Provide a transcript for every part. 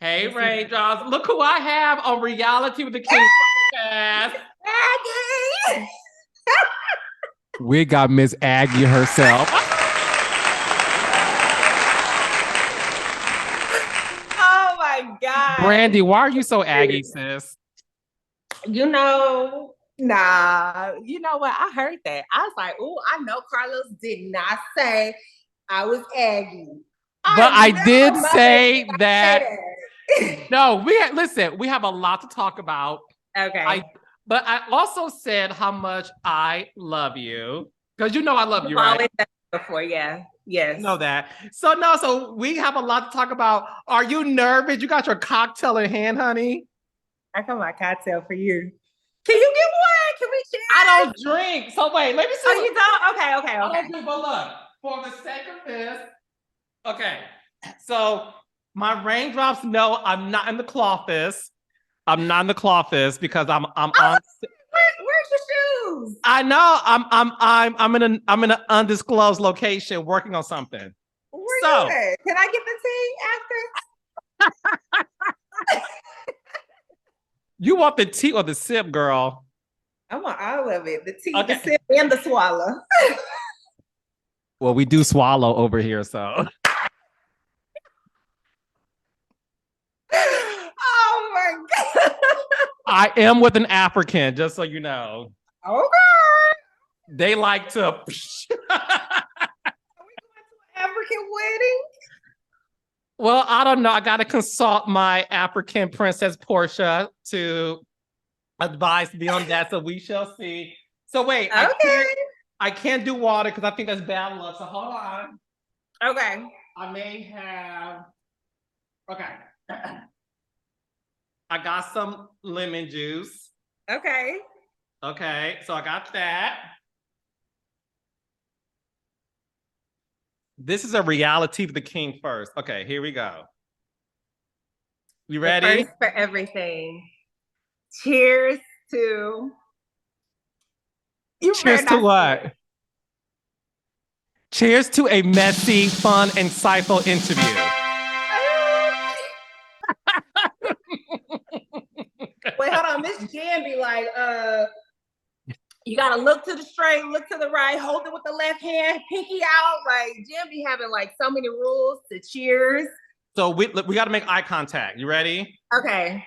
Hey, Raindrops. Look who I have on Reality with the King podcast. Aggy! We got Miss Aggy herself. Oh my God. Brandi, why are you so Aggy, sis? You know what? I heard that. I was like, oh, I know Carlos did not say I was Aggy. But I did say say that. that. No, we have a lot to talk about. Okay. But I also said how much I love you. Because you know I love you, right? Always said that before, yeah. Yes. You know that. So we have a lot to talk about. Are you nervous? You got your cocktail in hand, honey? I got my cocktail for you. Can you get one? Can we share? I don't drink. So wait, let me see. Oh, you don't? Okay. I don't drink, but look, for the sake of this, okay. So my raindrops know I'm not in the clawfist. I'm not in the clawfist because I'm on. Where's your shoes? I know I'm in an undisclosed location working on something. Where you at? Can I get the tea after? You want the tea or the sip, girl? I want all of it. The tea, the sip, and the swallow. Well, we do swallow over here, so. Oh my God. I am with an African, just so you know. Okay. They like to. Are we going to an African wedding? Well, I don't know. I got to consult my African princess Portia to advise me on that. So we shall see. So wait, okay. I can't do water because I think that's bad luck. So hold on. Okay. I may have. Okay. I got some lemon juice. Okay. Okay. So I got that. This is a reality for the king first. Okay, here we go. You ready? First for everything. Cheers to. Cheers to what? Cheers to a messy, fun, insightful interview. Wait, hold on. Miss Jan be like, you gotta look to the straight, look to the right, hold it with the left hand, pinky out. Like Jan be having like so many rules to cheers. So we gotta make eye contact. You ready? Okay.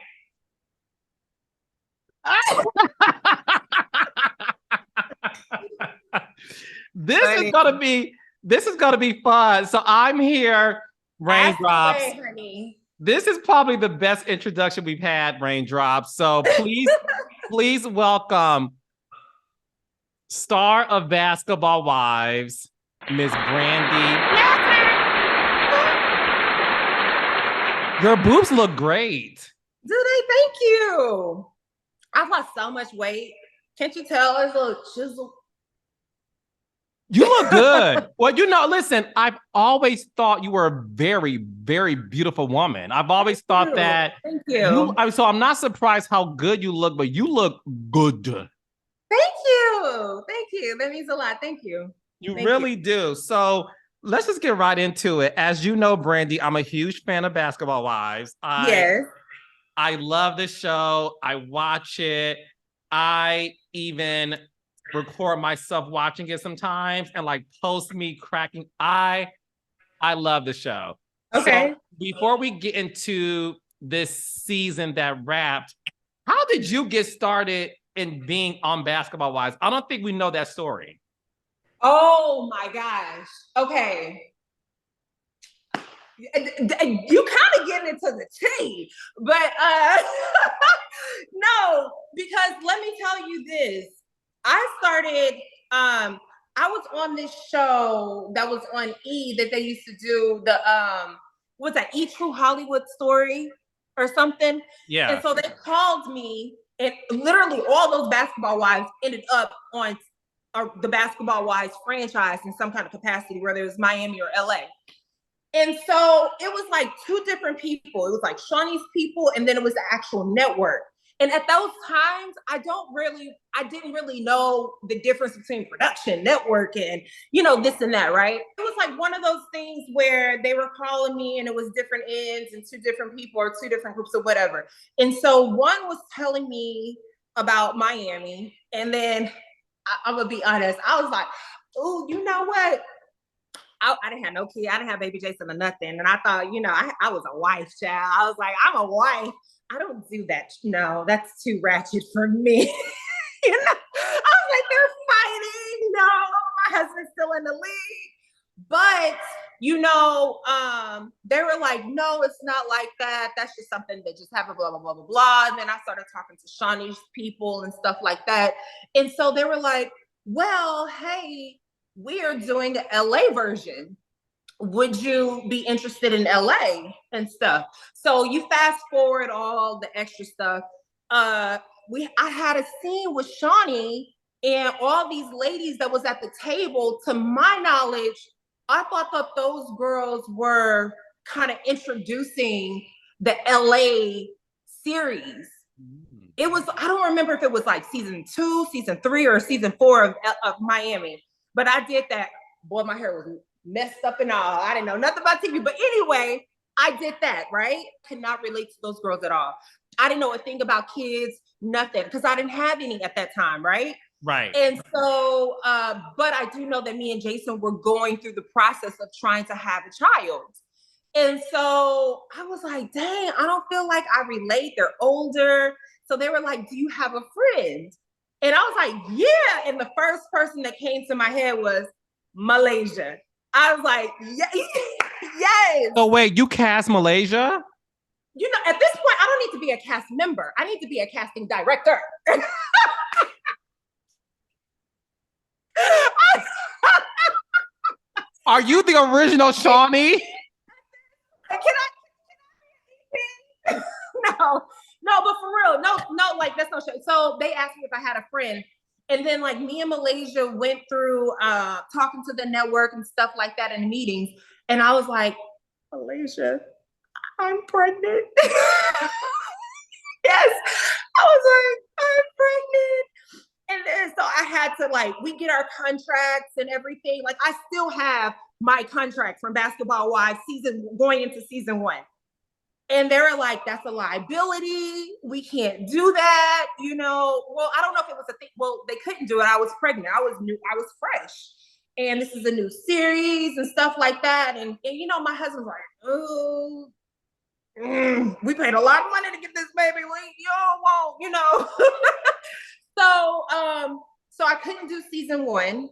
This is gonna be fun. So I'm here, Raindrops. Away, honey. This is probably the best introduction we've had, Raindrops. So please welcome star of Basketbal Wives, Miss Brandi. Your boobs look great. Do they? Thank you. I've lost so much weight. Can't you tell? It's a little chisel. You look good. Well, listen, I've always thought you were a very, very beautiful woman. I've always thought that. Thank you. So I'm not surprised how good you look, but you look good. Thank you. Thank you. That means a lot. Thank you. You really do. So let's just get right into it. As you know, Brandi, I'm a huge fan of Basketbal Wives. Yes. I love the show. I watch it. I even record myself watching it sometimes and like post me cracking. I love the show. Okay. So before we get into this season that wrapped, how did you get started in being on Basketbal Wives? I don't think we know that story. Oh my gosh. Okay. You kind of getting into the tea, but no, because let me tell you this. I started, I was on this show that was on E that they used to do the, what's that, E True Hollywood Story or something? Yeah. And so they called me and literally all those Basketbal Wives ended up on the Basketbal Wives franchise in some kind of capacity, whether it was Miami or LA. And so it was like two different people. It was like Shaunie's people, and then it was the actual network. And at those times, I didn't really know the difference between production, network, and, this and that, right? It was like one of those things where they were calling me and it was different ends and two different people or two different groups or whatever. And so one was telling me about Miami. And then I'm going to be honest, I was like, oh, you know what? I didn't have no kid. I didn't have baby Jason or nothing. And I thought, I was a wife, child. I was like, I'm a wife. I don't do that. No, that's too ratchet for me. I was like, they're fighting. No, my husband's still in the league. But, they were like, no, it's not like that. That's just something that just happened, blah, blah, blah, blah, blah. And then I started talking to Shaunie's people and stuff like that. And so they were like, well, hey, we are doing an LA version. Would you be interested in LA and stuff? So you fast forward all the extra stuff. I had a scene with Shaunie and all these ladies that was at the table. To my knowledge, I thought that those girls were kind of introducing the LA series. It was, I don't remember if it was like season 2, season 3, or season 4 of Miami. But I did that. Boy, my hair was messed up and all. I didn't know nothing about TV. But anyway, I did that, right? Could not relate to those girls at all. I didn't know a thing about kids, nothing, because I didn't have any at that time, right? Right. And so, but I do know that me and Jason were going through the process of trying to have a child. And so I was like, dang, I don't feel like I relate. They're older. So they were like, do you have a friend? And I was like, yeah. And the first person that came to my head was Malaysia. I was like, yes. So wait, you cast Malaysia? At this point, I don't need to be a cast member. I need to be a casting director. Are you the original Shaunie? No, but for real, no, like that's no show. So they asked me if I had a friend, and then like me and Malaysia went through talking to the network and stuff like that in meetings, and I was like, Malaysia, I'm pregnant. Yes, I was like, I'm pregnant. And then so I had to we get our contracts and everything. Like I still have my contract from Basketbal Wives going into season 1. And they were like, that's a liability. We can't do that. Well, I don't know if it was a thing. Well, they couldn't do it. I was pregnant. I was new. I was fresh. And this is a new series and stuff like that. And my husband's like, oh, we paid a lot of money to get this baby. You won't. So I couldn't do season 1.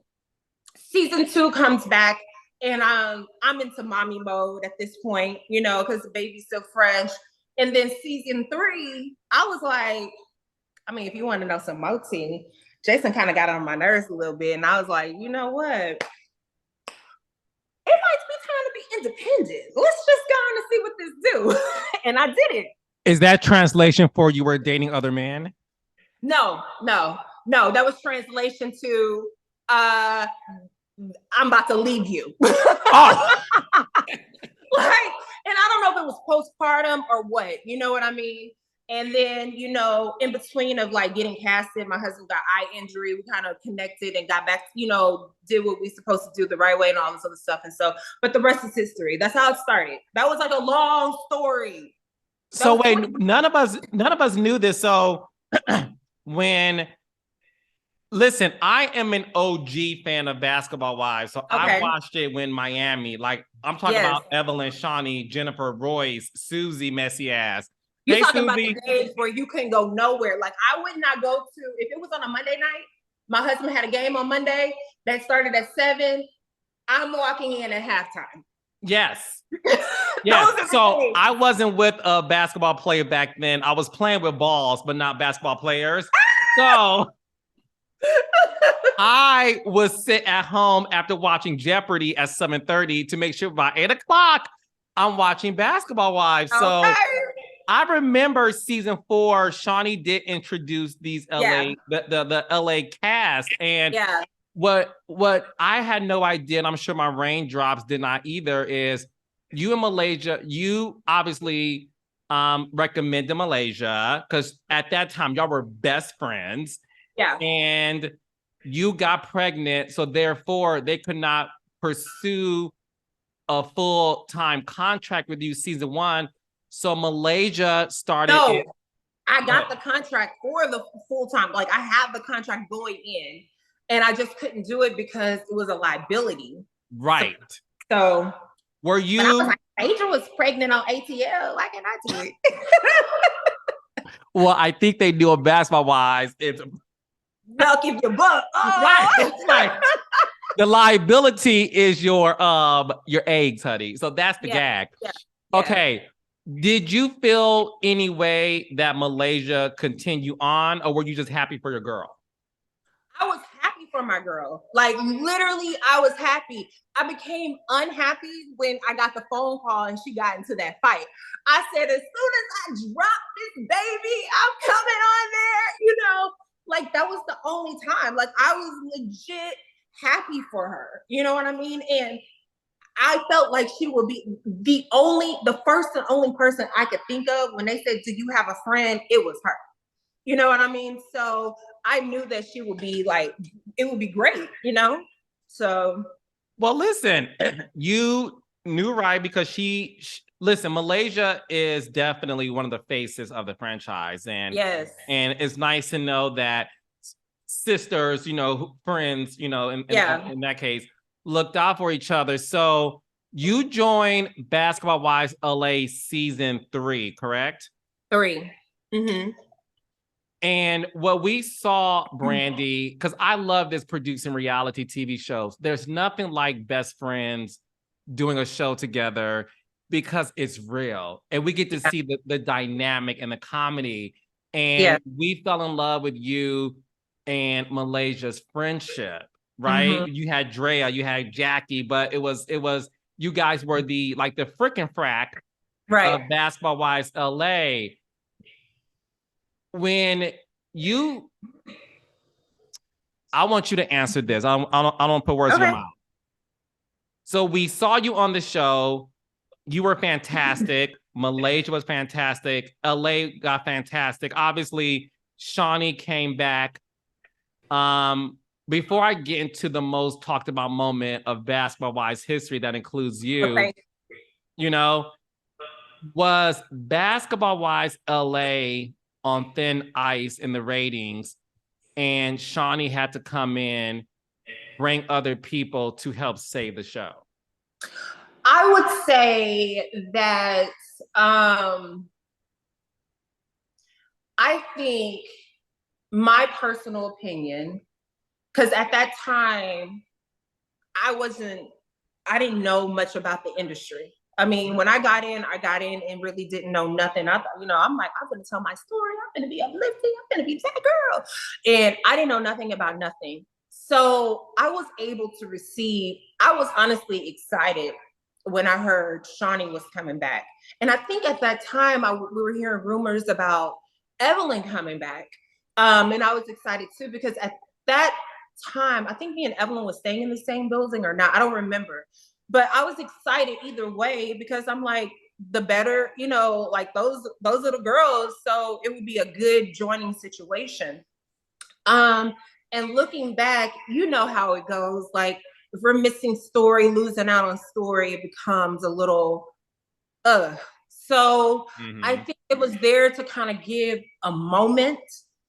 Season 2 comes back. And I'm into mommy mode at this point, because the baby's still fresh. And then season 3, I was like, I mean, if you want to know some more tea, Jason kind of got on my nerves a little bit. And I was like, you know what? It might be time to be independent. Let's just go on and see what this do. And I did it. Is that translation for you were dating other men? No. That was translation to I'm about to leave you. Oh. And I don't know if it was postpartum or what, you know what I mean? And then, in between of getting casted, my husband got eye injury. We kind of connected and got back, did what we supposed to do the right way and all this other stuff. And so, but the rest is history. That's how it started. That was a long story. So wait, none of us knew this. So listen, I am an OG fan of Basketbal Wives. So okay. I watched it when Miami, I'm talking about Evelyn, Shaunie, Jennifer, Royce, Susie, messy ass. You're talking about the days where you couldn't go nowhere. I would not go to, if it was on a Monday night, my husband had a game on Monday that started at 7. I'm walking in at halftime. Yes. Yes. So I wasn't with a basketball player back then. I was playing with balls, but not basketball players. So I would sit at home after watching Jeopardy at 7:30 to make sure by 8 o'clock I'm watching Basketbal Wives. Okay. So I remember season 4, Shaunie did introduce these LA, the LA cast. And what I had no idea, and I'm sure my raindrops did not either, is you in Malaysia, you obviously recommended Malaysia because at that time y'all were best friends. Yeah. And you got pregnant, so therefore they could not pursue a full-time contract with you season 1. So Malaysia started. No, I got the contract for the full-time. Like I have the contract going in, and I just couldn't do it because it was a liability. Right. So were you? But I was like, Angel was pregnant on ATL. Why can't I do it? Well, I think they knew Basketbal wise. It's milk if your buck. Oh. Right. Right. The liability is your eggs, honey. So that's the gag. Yeah. Okay. Did you feel any way that Malaysia continue on, or were you just happy for your girl? I was happy for my girl. Like literally, I was happy. I became unhappy when I got the phone call and she got into that fight. I said, as soon as I drop this baby, I'm coming on there. You know, like that was the only time. Like I was legit happy for her. You know what I mean? And I felt like she would be the first and only person I could think of when they said, do you have a friend? It was her. You know what I mean? So I knew that she would be like, it would be great, you know? So. Well, listen, you knew right because listen, Malaysia is definitely one of the faces of the franchise. And yes. And it's nice to know that sisters, you know, friends, you know, in that case, looked out for each other. So you joined Basketbal Wives LA season 3, correct? 3. Mm-hmm. And what we saw, Brandi, because I love this producing reality TV shows. There's nothing like best friends doing a show together because it's real. And we get to see the dynamic and the comedy. And we fell in love with you and Malaysia's friendship, right? Mm-hmm. You had Drea, you had Jackie, but it was you guys were the frickin' frack of Basketbal Wives LA. When I want you to answer this. I don't put words in your mouth. So we saw you on the show. You were fantastic. Malaysia was fantastic. LA got fantastic. Obviously, Shaunie came back. Before I get into the most talked about moment of Basketbal Wives history that includes you, you know, was Basketbal Wives LA on thin ice in the ratings, and Shaunie had to come in, bring other people to help save the show? I would say that I think my personal opinion, because at that time I didn't know much about the industry. I mean, when I got in and really didn't know nothing. I thought, you know, I'm like, I'm going to tell my story. I'm going to be uplifting. I'm going to be that girl. And I didn't know nothing about nothing. So I was able to I was honestly excited when I heard Shaunie was coming back. And I think at that time, we were hearing rumors about Evelyn coming back. And I was excited too, because at that time, I think me and Evelyn was staying in the same building or not. I don't remember. But I was excited either way because I'm like, the better, you know, like those little girls. So it would be a good joining situation. And looking back, you know how it goes. Like if we're missing story, losing out on story, it becomes a little, So I think it was there to kind of give a moment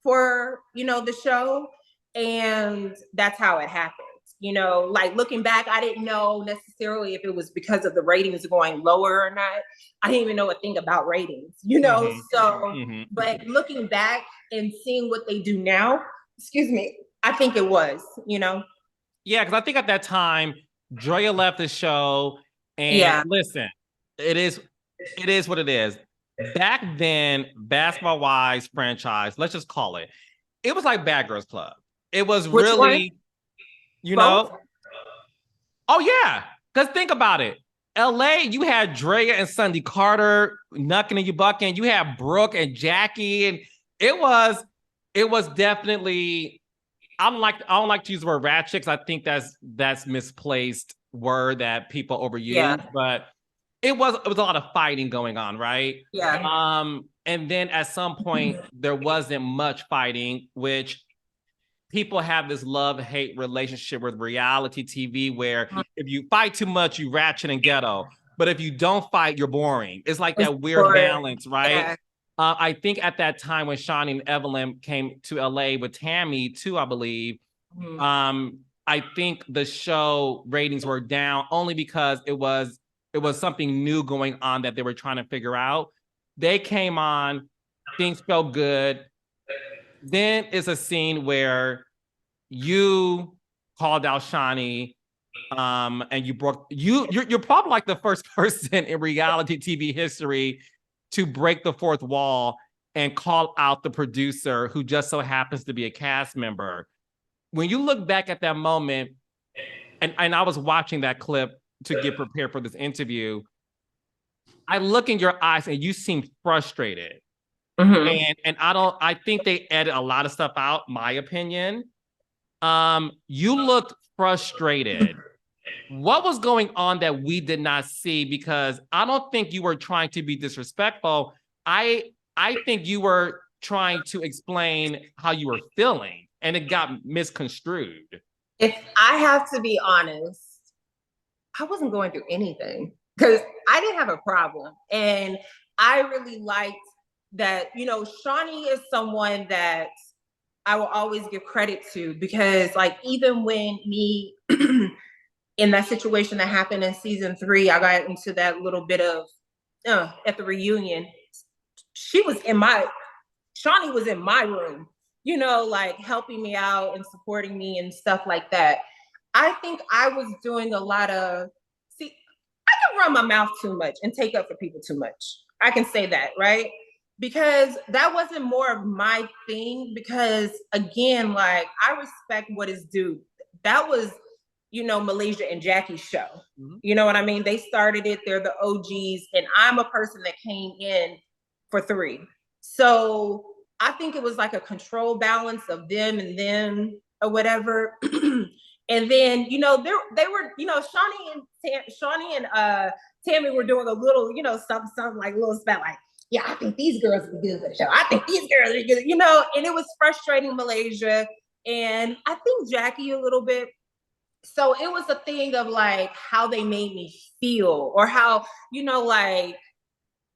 for, you know, the show. And that's how it happened. You know, like looking back, I didn't know necessarily if it was because of the ratings going lower or not. I didn't even know a thing about ratings, you know? But looking back and seeing what they do now, I think it was, you know? Yeah, because I think at that time, Drea left the show. And listen, it is what it is. Back then, Basketbal Wives franchise, let's just call it, it was like Bad Girls Club. It was really... You know? Oh, yeah. Because think about it. LA, you had Drea and Sunday Carter knucking and you bucking. You had Brooke and Jackie. And it was definitely, I don't like to use the word ratchet because I think that's misplaced word that people overuse. Yeah. But it was a lot of fighting going on, right? Yeah. And then at some point there wasn't much fighting, which people have this love-hate relationship with reality TV where if you fight too much, you ratchet and ghetto. But if you don't fight, you're boring. It's like that weird balance, right? Yeah. I think at that time when Shaunie and Evelyn came to LA with Tammy too, I believe, I think the show ratings were down only because it was something new going on that they were trying to figure out. They came on, things felt good. Then it's a scene where you called out Shaunie, and you're probably like the first person in reality TV history to break the fourth wall and call out the producer who just so happens to be a cast member. When you look back at that moment, and I was watching that clip to get prepared for this interview, I look in your eyes and you seem frustrated. And I think they edit a lot of stuff out, my opinion. You looked frustrated. What was going on that we did not see? Because I don't think you were trying to be disrespectful. I think you were trying to explain how you were feeling, and it got misconstrued. If I have to be honest, I wasn't going through anything because I didn't have a problem. And I really liked that, Shaunie is someone that I will always give credit to because, like, even when me in that situation that happened in season 3, I got into that little bit of at the reunion. Shaunie was in my room, like helping me out and supporting me and stuff like that. I think I was doing a lot of, I can run my mouth too much and take up for people too much. I can say that, right? Because that wasn't more of my thing because, again, like, I respect what is due. That was, Malaysia and Jackie's show. You know what I mean? They started it. They're the OGs. And I'm a person that came in for 3. So I think it was like a control balance of them and them or whatever. And then, they were, Shaunie and Tammy were doing a little, something like a little spat, like, yeah, I think these girls would be good for the show. I think these girls would be good, and it was frustrating Malaysia. And I think Jackie a little bit. So it was a thing of like how they made me feel or how, like,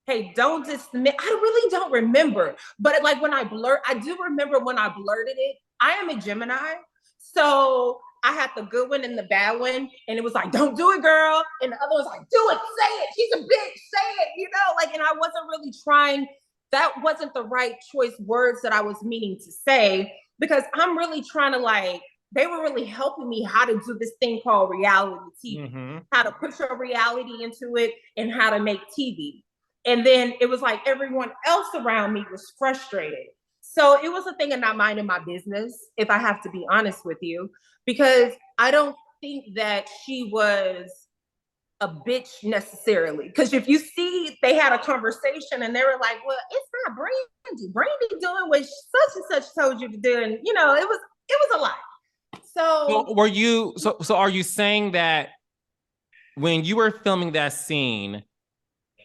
hey, don't dismiss. I really don't remember. But like I do remember when I blurted it. I am a Gemini. So I had the good one and the bad one. And it was like, don't do it, girl. And the other was like, do it, say it. She's a bitch, say it, and I wasn't really trying. That wasn't the right choice words that I was meaning to say because I'm really trying to they were really helping me how to do this thing called reality TV, how to put your reality into it and how to make TV. And then it was like everyone else around me was frustrated. So it was a thing of not minding my business, if I have to be honest with you, because I don't think that she was a bitch necessarily. Because if you see, they had a conversation and they were like, well, it's not Brandi. Brandi doing what such and such told you to do. And, it was a lot. So are you saying that when you were filming that scene,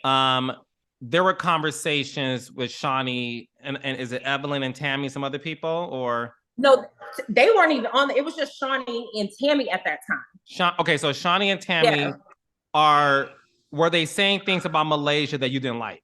there were conversations with Shaunie and is it Evelyn and Tammy, some other people, or? No, they weren't even on. It was just Shaunie and Tammy at that time. Okay, so Shaunie and Tammy were they saying things about Malaysia that you didn't like?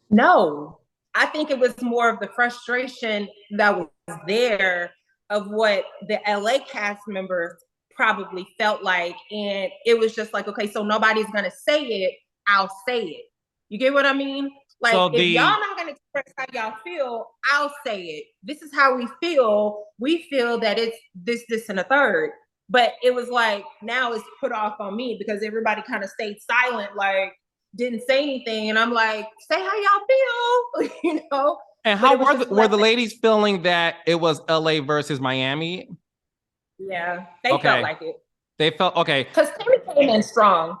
No, I think it was more of the frustration that was there of what the LA cast members probably felt like. And it was just like, okay, so nobody's going to say it. I'll say it. You get what I mean? Like, so if y'all not going to express how y'all feel, I'll say it. This is how we feel. We feel that it's this, and a third. But it was like, now it's put off on me because everybody kind of stayed silent, like, didn't say anything. And I'm like, say how y'all feel, And how were the ladies feeling that it was LA versus Miami? Yeah, they felt like it. They felt, okay. Because Tammy came in strong.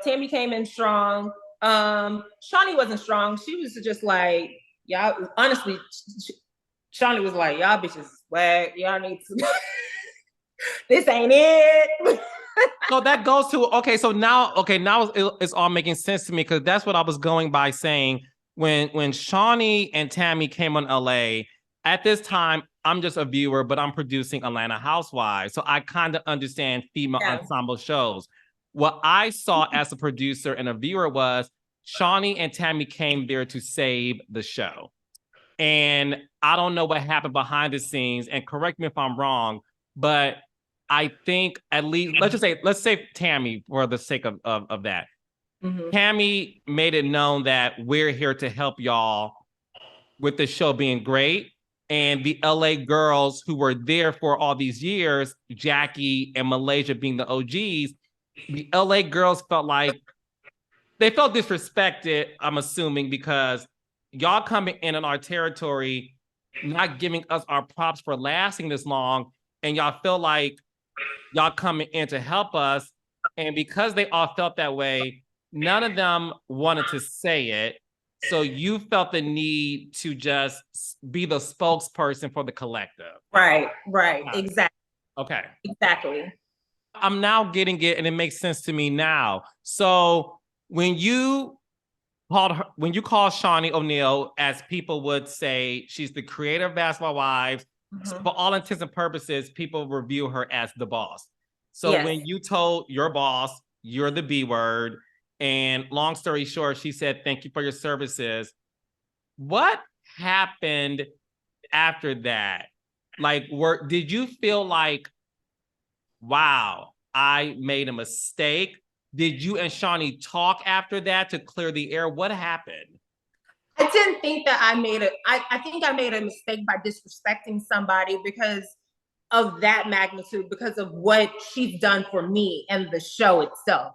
Tammy came in strong. Shaunie wasn't strong. She was just like, y'all, honestly, Shaunie was like, y'all bitches is whack. Y'all need to, this ain't it. So that goes to, now it's all making sense to me, because that's what I was going by saying when Shaunie and Tammy came on LA. At this time, I'm just a viewer, but I'm producing Atlanta Housewives, so I kind of understand female ensemble shows. What I saw as a producer and a viewer was Shaunie and Tammy came there to save the show. And I don't know what happened behind the scenes, and correct me if I'm wrong, but I think at least, let's say Tammy, for the sake of that. Mm-hmm. Tammy made it known that we're here to help y'all with the show being great. And the LA girls who were there for all these years, Jackie and Malaysia being the OGs, the LA girls felt like they felt disrespected, I'm assuming, because y'all coming in on our territory, not giving us our props for lasting this long, and y'all feel like y'all coming in to help us. And because they all felt that way, none of them wanted to say it. So you felt the need to just be the spokesperson for the collective. Right. Exactly. Okay. Exactly. I'm now getting it, and it makes sense to me now. So when you called Shaunie O'Neal, as people would say, she's the creator of Basketbal Wives. Mm-hmm. So for all intents and purposes, people review her as the boss. So when you told your boss, you're the B word, and long story short, she said, thank you for your services. What happened after that? Like, did you feel like, wow, I made a mistake? Did you and Shaunie talk after that to clear the air? What happened? I didn't think that I think I made a mistake by disrespecting somebody because of that magnitude, because of what she's done for me and the show itself,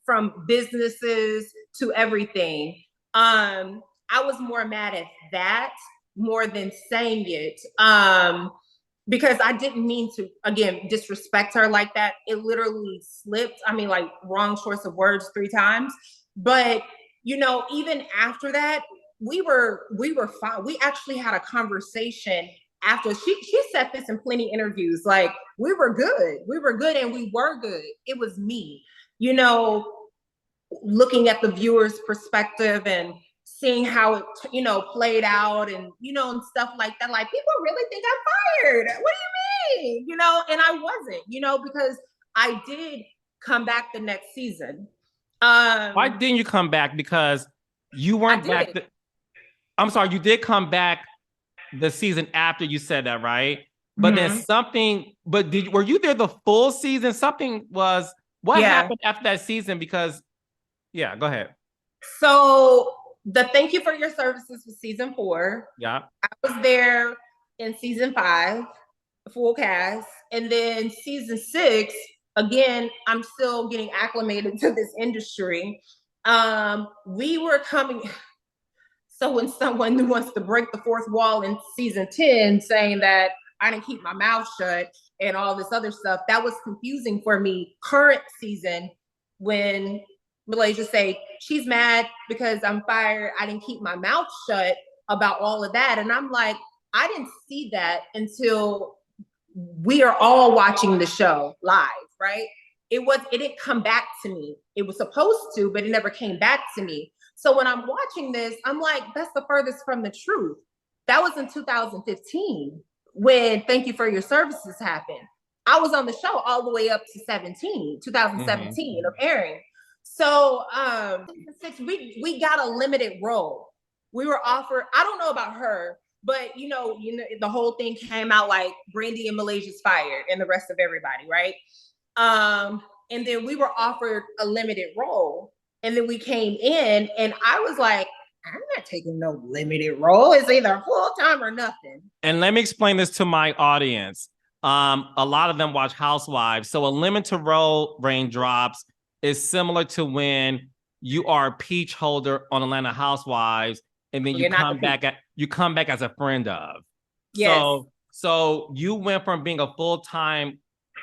from businesses to everything. I was more mad at that more than saying it. Because I didn't mean to, again, disrespect her like that. It literally slipped. I mean, like, wrong choice of words 3 times. But, even after that, we were fine. We actually had a conversation after. She said this in plenty of interviews. Like, we were good. We were good, and we were good. It was me, looking at the viewer's perspective and seeing how it, played out, and, and stuff like that. Like, people really think I'm fired. What do you mean? And I wasn't, because I did come back the next season. Why didn't you come back? Because you weren't back. I'm sorry, you did come back the season after you said that, right? But then were you there the full season? What happened after that season? Because, go ahead. So the Thank You for Your Services was season 4. Yeah. I was there in season 5, full cast. And then season 6, again, I'm still getting acclimated to this industry. We were coming. So when someone wants to break the 4th wall in season 10, saying that I didn't keep my mouth shut and all this other stuff, that was confusing for me. Current season, when Malaysia say she's mad because I'm fired, I didn't keep my mouth shut about all of that. And I'm like, I didn't see that until we are all watching the show live, right? It didn't come back to me. It was supposed to, but it never came back to me. So when I'm watching this, I'm like, that's the furthest from the truth. That was in 2015 when Thank You for Your Services happened. I was on the show all the way up to 2017 of airing. So we got a limited role. We were offered, I don't know about her, but the whole thing came out like Brandi and Malaysia's fired and the rest of everybody, right? And then we were offered a limited role. And then we came in, and I was like, I'm not taking no limited role. It's either full-time or nothing. And let me explain this to my audience. A lot of them watch Housewives. So a limited role, Raindrops, is similar to when you are a peach holder on Atlanta Housewives, and then you come back as a friend of. Yes. So you went from being a full-time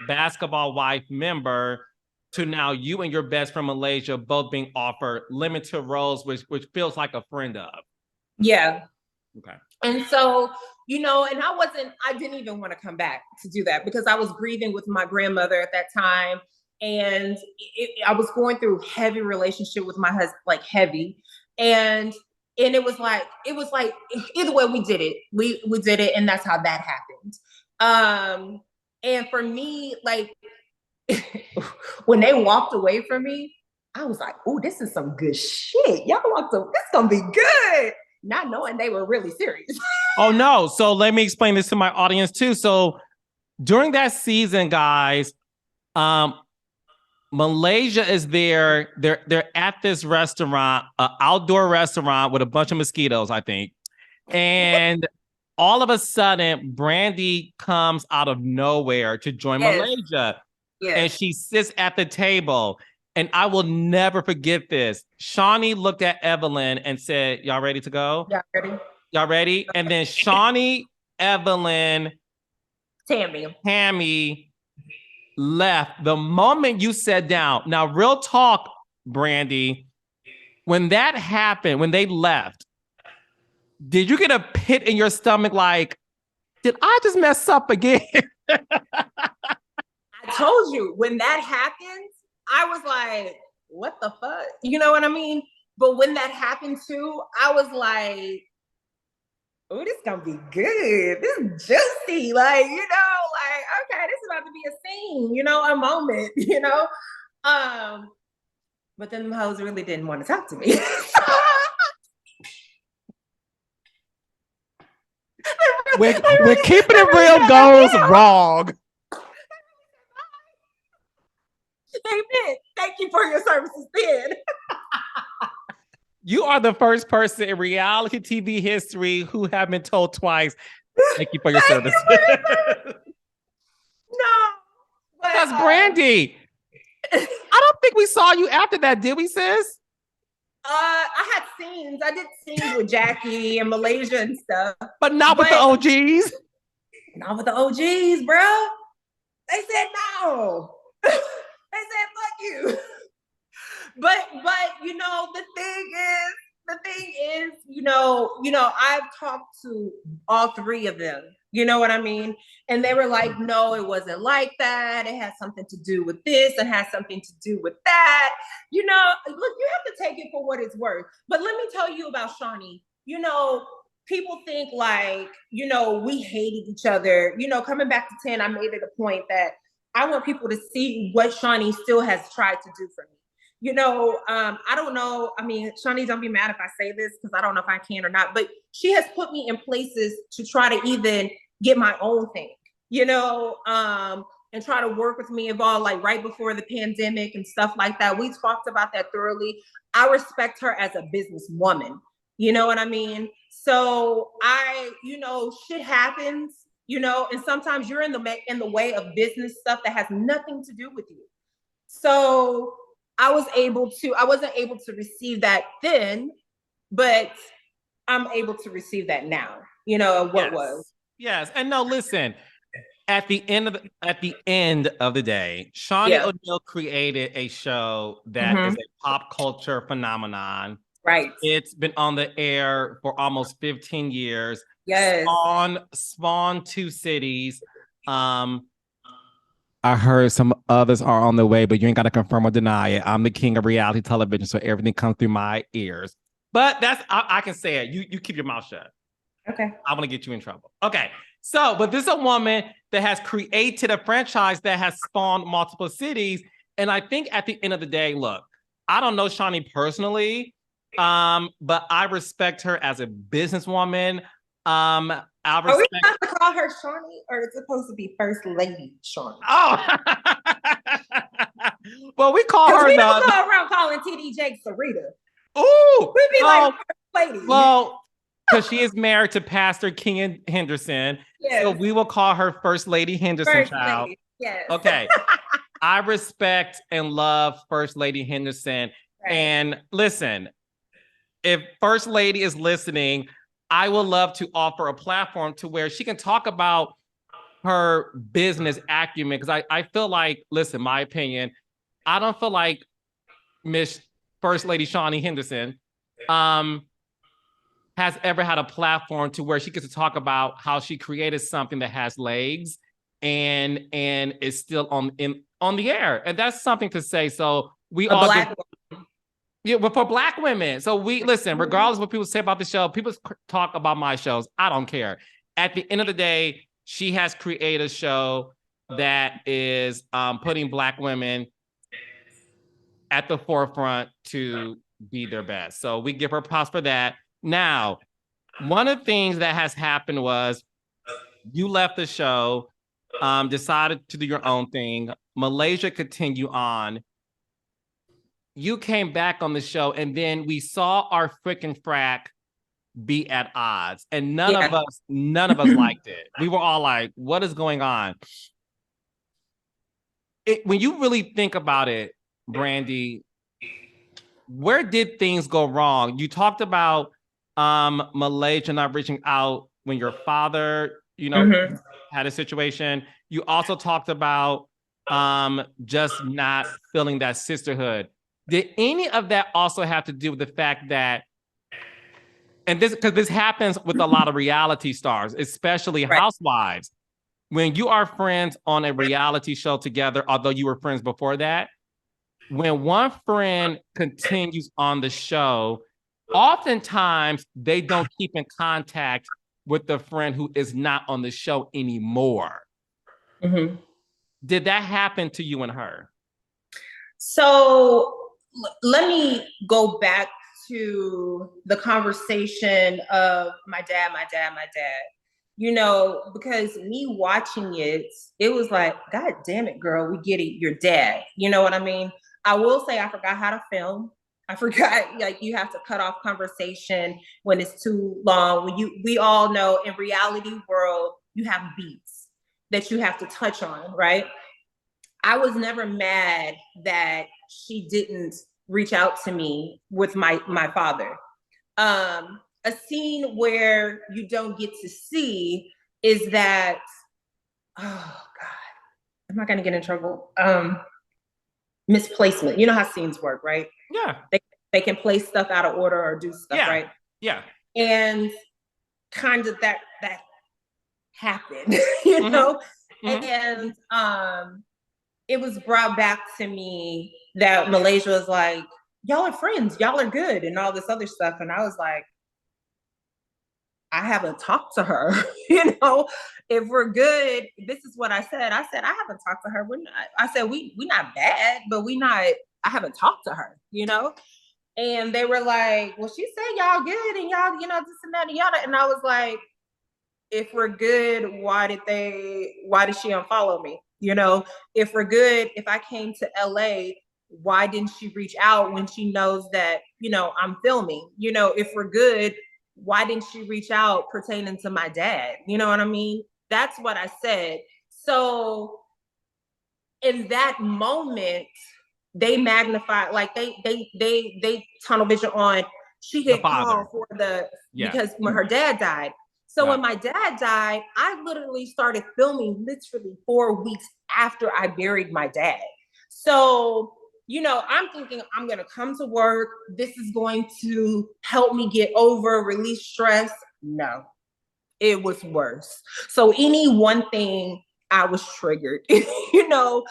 Basketbal Wife member to now you and your best friend Malaysia both being offered limited roles, which feels like a friend of. Yeah. Okay. And so, and I didn't even want to come back to do that because I was grieving with my grandmother at that time. And I was going through heavy relationship with my husband, like heavy. And it was like, either way we did it. We did it. And that's how that happened. And for me, like when they walked away from me, I was like, oh, this is some good shit. Y'all walked away. This is going to be good. Not knowing they were really serious. Oh, no. So let me explain this to my audience, too. So during that season, guys, Malaysia is there. They're at this restaurant, an outdoor restaurant with a bunch of mosquitoes, I think. And all of a sudden, Brandi comes out of nowhere to join Malaysia. Yes. And she sits at the table. And I will never forget this. Shaunie looked at Evelyn and said, y'all ready to go? Y'all ready? Y'all ready? And then Shaunie, Evelyn, Tammy left the moment you sat down. Now, real talk, Brandi, when that happened, when they left, did you get a pit in your stomach like, did I just mess up again? I told you, when that happens, I was like, what the fuck? You know what I mean? But when that happened too, I was like, oh, this is gonna be good. This is juicy. Like, okay, this is about to be a scene, a moment, But then the hoes really didn't want to talk to me. We're keeping it real goes wrong. Amen. Thank you for your services, Ben. You are the first person in reality TV history who have been told twice, thank you for your service. No. That's Brandi. I don't think we saw you after that, did we, sis? I had scenes. I did scenes with Jackie and Malaysia and stuff. But not with the OGs? Not with the OGs, bro. They said no. They said, fuck you. But the thing is, I've talked to all three of them. You know what I mean? And they were like, no, it wasn't like that. It has something to do with this. It has something to do with that. Look, you have to take it for what it's worth. But let me tell you about Shaunie. People think like, we hated each other. Coming back to 10, I made it a point that I want people to see what Shaunie still has tried to do for me. I don't know. I mean, Shaunie, don't be mad if I say this because I don't know if I can or not, but she has put me in places to try to even get my own thing, and try to work with me involved like right before the pandemic and stuff like that. We talked about that thoroughly. I respect her as a businesswoman. You know what I mean? So shit happens, and sometimes you're in the way of business stuff that has nothing to do with you. So I wasn't able to receive that then, but I'm able to receive that now, what was. Yes. And no, listen, at the end of the day, Shaunie O'Neal created a show that is a pop culture phenomenon. Right. It's been on the air for almost 15 years. Yes. Spawn 2 cities. I heard some others are on the way, but you ain't got to confirm or deny it. I'm the king of reality television, so everything comes through my ears. But I can say it. You keep your mouth shut. Okay. I'm going to get you in trouble. Okay. So, but this is a woman that has created a franchise that has spawned multiple cities. And I think at the end of the day, look, I don't know Shaunie personally, but I respect her as a businesswoman. Are we supposed to call her Shaunie, or it's supposed to be First Lady Shaunie? Oh, well, we call her. We don't go around calling TD Jakes Sarita. Ooh, we'd be like First Lady. Well, because she is married to Pastor King Henderson, so we will call her First Lady Henderson. First child. Lady. Yes. Okay. I respect and love First Lady Henderson, and listen, if First Lady is listening, I would love to offer a platform to where she can talk about her business acumen. Because I feel like, listen, my opinion, I don't feel like Miss First Lady Shaunie Henderson has ever had a platform to where she gets to talk about how she created something that has legs and is still on the air. And that's something to say. So we A all black yeah, but for Black women. So we listen, regardless of what people say about the show, people talk about my shows. I don't care. At the end of the day, she has created a show that is putting Black women at the forefront to be their best. So we give her props for that. Now, one of the things that has happened was you left the show, decided to do your own thing. Malaysia continued on. You came back on the show, and then we saw our freaking frack be at odds, and none of us liked it. We were all like, "What is going on?" When you really think about it, Brandi, where did things go wrong? You talked about Malaysia not reaching out when your father, had a situation. You also talked about just not feeling that sisterhood. Did any of that also have to do with the fact that, and because this happens with a lot of reality stars, especially housewives, when you are friends on a reality show together, although you were friends before that, when one friend continues on the show, oftentimes they don't keep in contact with the friend who is not on the show anymore. Mm-hmm. Did that happen to you and her? So let me go back to the conversation of my dad. Because me watching it, it was like, God damn it, girl, we get it, your dad. You know what I mean? I will say I forgot how to film. I forgot, like, you have to cut off conversation when it's too long. We all know in reality world, you have beats that you have to touch on, right? I was never mad that she didn't reach out to me with my father. A scene where you don't get to see is that, oh God, am I gonna get in trouble? Misplacement. You know how scenes work, right? Yeah. They can place stuff out of order or do stuff, right? Yeah. And kind of that happened, you know? And it was brought back to me that Malaysia was like, y'all are friends, y'all are good, and all this other stuff. And I was like, I haven't talked to her. If we're good, this is what I said. I said, I haven't talked to her. I said, we not bad, but I haven't talked to her, And they were like, well, she said y'all good and y'all, this and that and yada. And I was like, if we're good, why did she unfollow me? If we're good, if I came to LA, why didn't she reach out when she knows that, I'm filming? If we're good, why didn't she reach out pertaining to my dad? You know what I mean? That's what I said. So in that moment, they magnified, like they tunnel vision on, she hit call for because when her dad died. So when my dad died, I literally started filming literally 4 weeks after I buried my dad. So, I'm thinking I'm going to come to work. This is going to help me get over, release stress. No, it was worse. So any one thing, I was triggered, I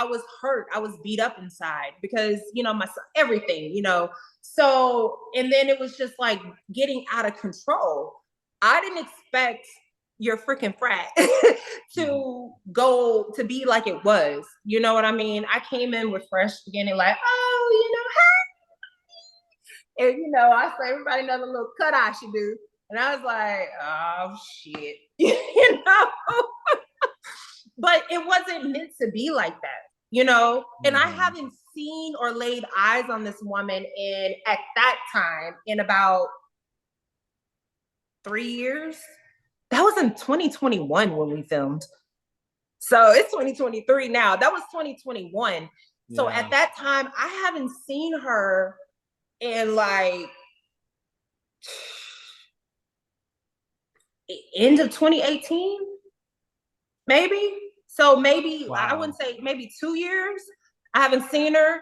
was hurt. I was beat up inside because, my everything, So, and then it was just like getting out of control. I didn't expect your freaking frat to go to be like it was. You know what I mean? I came in with fresh beginning, like, oh, hey. And, I saw everybody know the little cut I should do. And I was like, oh, shit. But it wasn't meant to be like that, And I haven't seen or laid eyes on this woman at that time in about 3 years. That was in 2021 when we filmed. So it's 2023 now. That was 2021. Yeah. So at that time, I haven't seen her in like end of 2018, maybe. So maybe, I wouldn't say maybe 2 years. I haven't seen her.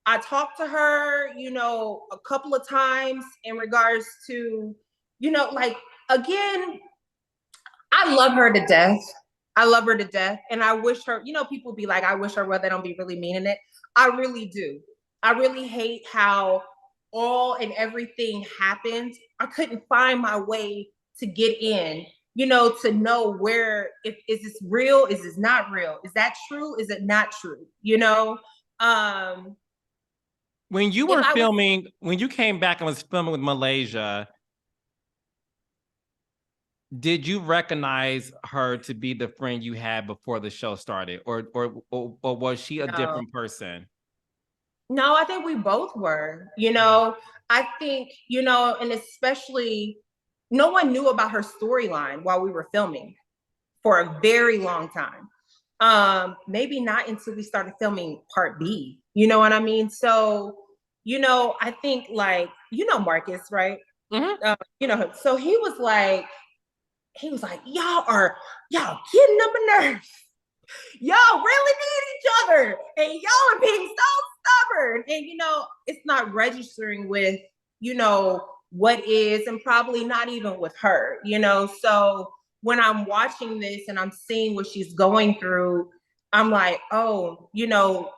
I talked to her, a couple of times in regards to, you know, like, again, I love her to death. I love her to death. And I wish her, you know, people be like, I wish her well, they don't be really meaning it. I really do. I really hate how all and everything happened. I couldn't find my way to get in, you know, to know where, if is this real? Is this not real? Is that true? Is it not true? You know? When you If were I was, filming, when you came back and was filming with Malaysia, did you recognize her to be the friend you had before the show started, or was she a no, different person? no, I think we both were, you know, I think, you know, and especially no one knew about her storyline while we were filming for a very long time. Maybe not until we started filming part B, you know what I mean? So, you know, I think like, you know, Marcus, right? Mm-hmm. You know, so he was like, y'all getting on my nerves. Y'all really need each other. And y'all are being so stubborn. And, you know, it's not registering with, you know, what is, and probably not even with her, you know? So when I'm watching this and I'm seeing what she's going through, I'm like, oh, you know,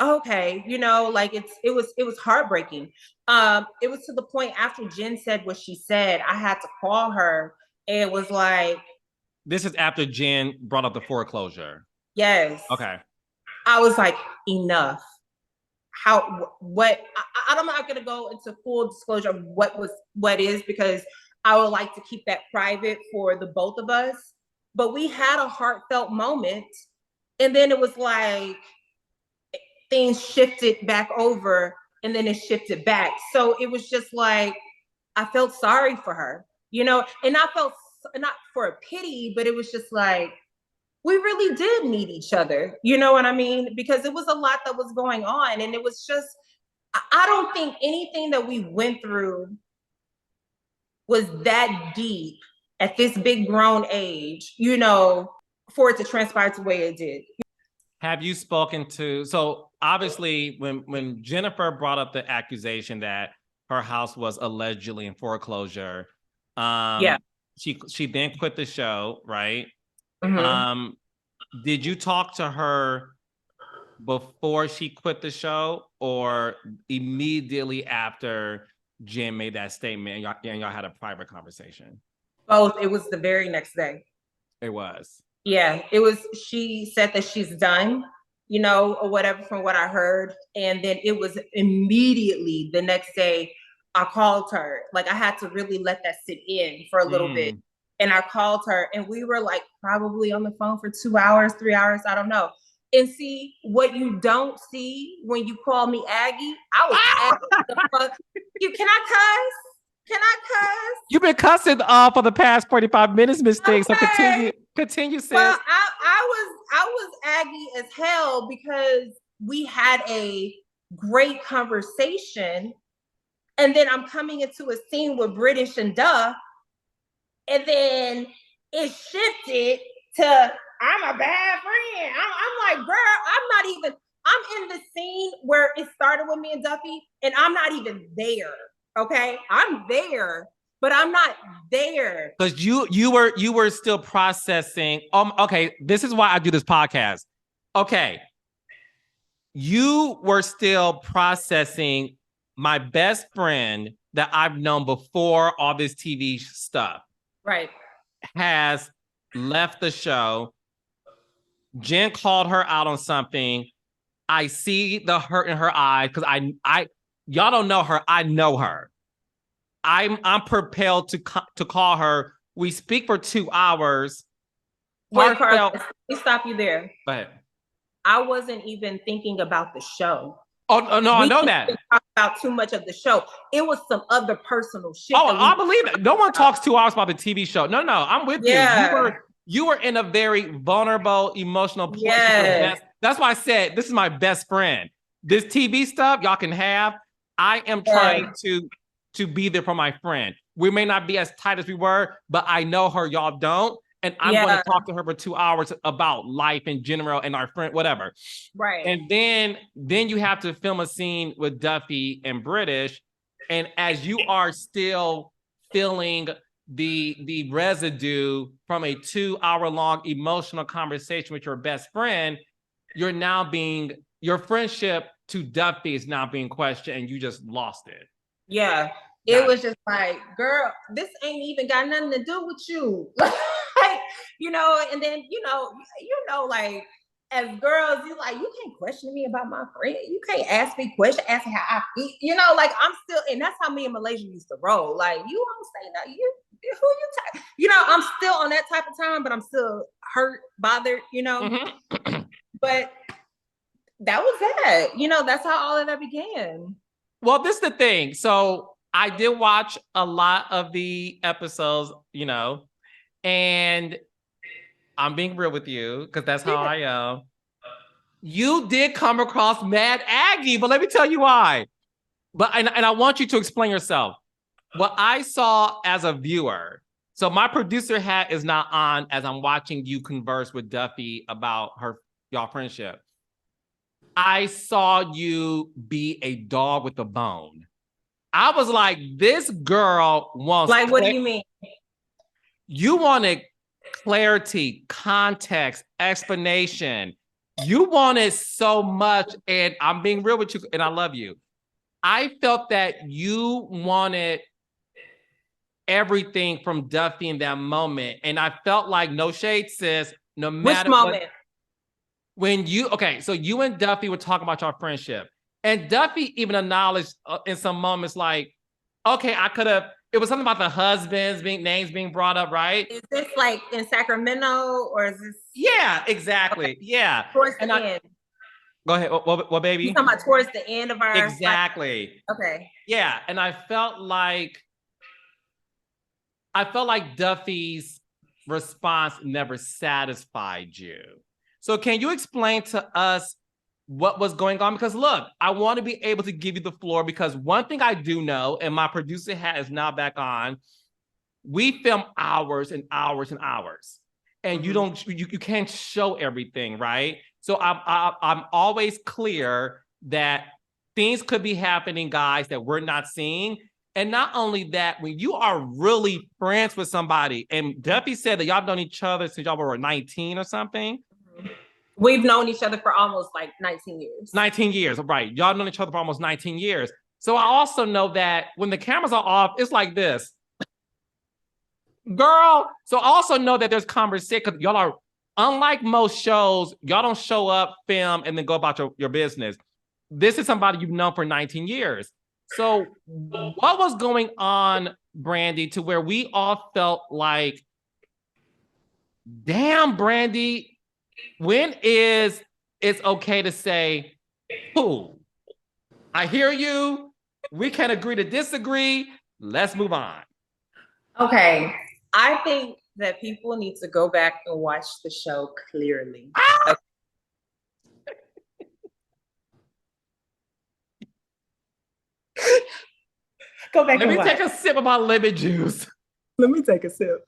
okay, you know, like it was heartbreaking. It was to the point after Jen said what she said, I had to call her and was like, This is after Jen brought up the foreclosure. yes. Okay. I was like, enough. I'm not going to go into full disclosure of what is, because I would like to keep that private for the both of us. But we had a heartfelt moment, and then it was like things shifted back over, and then it shifted back. So it was just like I felt sorry for her, you know, and I felt not for a pity, but it was just like we really did need each other. You know what I mean? Because it was a lot that was going on. And it was just, I don't think anything that we went through was that deep at this big grown age, you know, for it to transpire the way it did. Have you spoken to, so obviously when Jennifer brought up the accusation that her house was allegedly in foreclosure, Yeah. she then quit the show, right? Mm-hmm. Did you talk to her before she quit the show or immediately after Jen made that statement and y'all had a private conversation? Both. It was the very next day. It was. Yeah, it was. She said that she's done, you know, or whatever from what I heard. And then it was immediately the next day I called her. Like I had to really let that sit in for a little bit. And I called her and we were like probably on the phone for 2 hours, 3 hours, I don't know. And see what you don't see when you call me Aggy, I was Aggy the fuck. Can I cuss? Can I cuss? You've been cussing for the past 45 minutes, Miss Thing. Okay. So continue, sis. Well, I was Aggy as hell because we had a great conversation, and then I'm coming into a scene with British and Duff, and then it shifted to I'm a bad friend. I'm like, girl, I'm not even. I'm in the scene where it started with me and Duffey, and I'm not even there. Okay, I'm there, but I'm not there. Because you were still processing. Okay, this is why I do this podcast. Okay. You were still processing my best friend that I've known before all this TV stuff. Right. Has left the show. Jen called her out on something. I see the hurt in her eyes because I y'all don't know her. I know her. I'm propelled to call her. We speak for 2 hours. Wait, Carl, let me stop you there. Go ahead. I wasn't even thinking about the show. Oh no, I know that. Talk about too much of the show. It was some other personal shit. Oh, I believe it. No one talks 2 hours about the TV show. No, I'm with you. You were in a very vulnerable, emotional place. Yeah. That's why I said this is my best friend. This TV stuff y'all can have. I am trying to be there for my friend. We may not be as tight as we were, but I know her. Y'all don't. And I'm going to talk to her for 2 hours about life in general and our friend, whatever. Right. And then you have to film a scene with Duffey and British. And as you are still feeling the residue from a 2-hour-long emotional conversation with your best friend, you're now your friendship to Duffey is now being questioned and you just lost it. Yeah. It was just like, girl, this ain't even got nothing to do with you. Like, you know, and then, you know, like, as girls, you like, you can't question me about my friend. You can't ask me questions, ask me how I feel. You know, like, I'm still, and that's how me and Malaysia used to roll. Like, you don't say that. Who you you know, I'm still on that type of time, but I'm still hurt, bothered, you know. Mm-hmm. But that was it. You know, that's how all of that began. Well, this is the thing. So I did watch a lot of the episodes, you know, and I'm being real with you because that's how I am. You did come across mad Aggy, but let me tell you why. And I want you to explain yourself. What I saw as a viewer, so my producer hat is not on as I'm watching you converse with Duffey about y'all friendship. I saw you be a dog with a bone. I was like, this girl wants... Like, what do you mean? You wanted clarity, context, explanation. You wanted so much, and I'm being real with you, and I love you. I felt that you wanted everything from Duffey in that moment, and I felt like, no shade, sis, no matter which moment? When so you and Duffey were talking about your friendship, and Duffey even acknowledged in some moments, like, okay, I could have, it was something about the husbands names being brought up, right? Is this like in Sacramento, or is this? Yeah, exactly. Okay. Yeah. Towards the end. Go ahead. What baby? You talking about towards the end of our... Exactly. Okay. Yeah, and I felt like Duffey's response never satisfied you. So can you explain to us what was going on? Because look, I want to be able to give you the floor, because one thing I do know, and my producer hat is now back on, we film hours and hours and hours, and you can't show everything, right? So I'm always clear that things could be happening, guys, that we're not seeing. And not only that, when you are really friends with somebody, and Duffey said that y'all known each other since y'all were 19 or something. We've known each other for almost like 19 years. 19 years, right. Y'all known each other for almost 19 years. So I also know that when the cameras are off, it's like this. Girl, so I also know that there's conversation, because y'all are, unlike most shows, y'all don't show up, film, and then go about your business. This is somebody you've known for 19 years. So what was going on, Brandi, to where we all felt like, damn, Brandi, when is it's okay to say, "Ooh, I hear you. We can agree to disagree. Let's move on." Okay. I think that people need to go back and watch the show clearly. Ah! Go back. Let me take a sip of my lemon juice. Let me take a sip.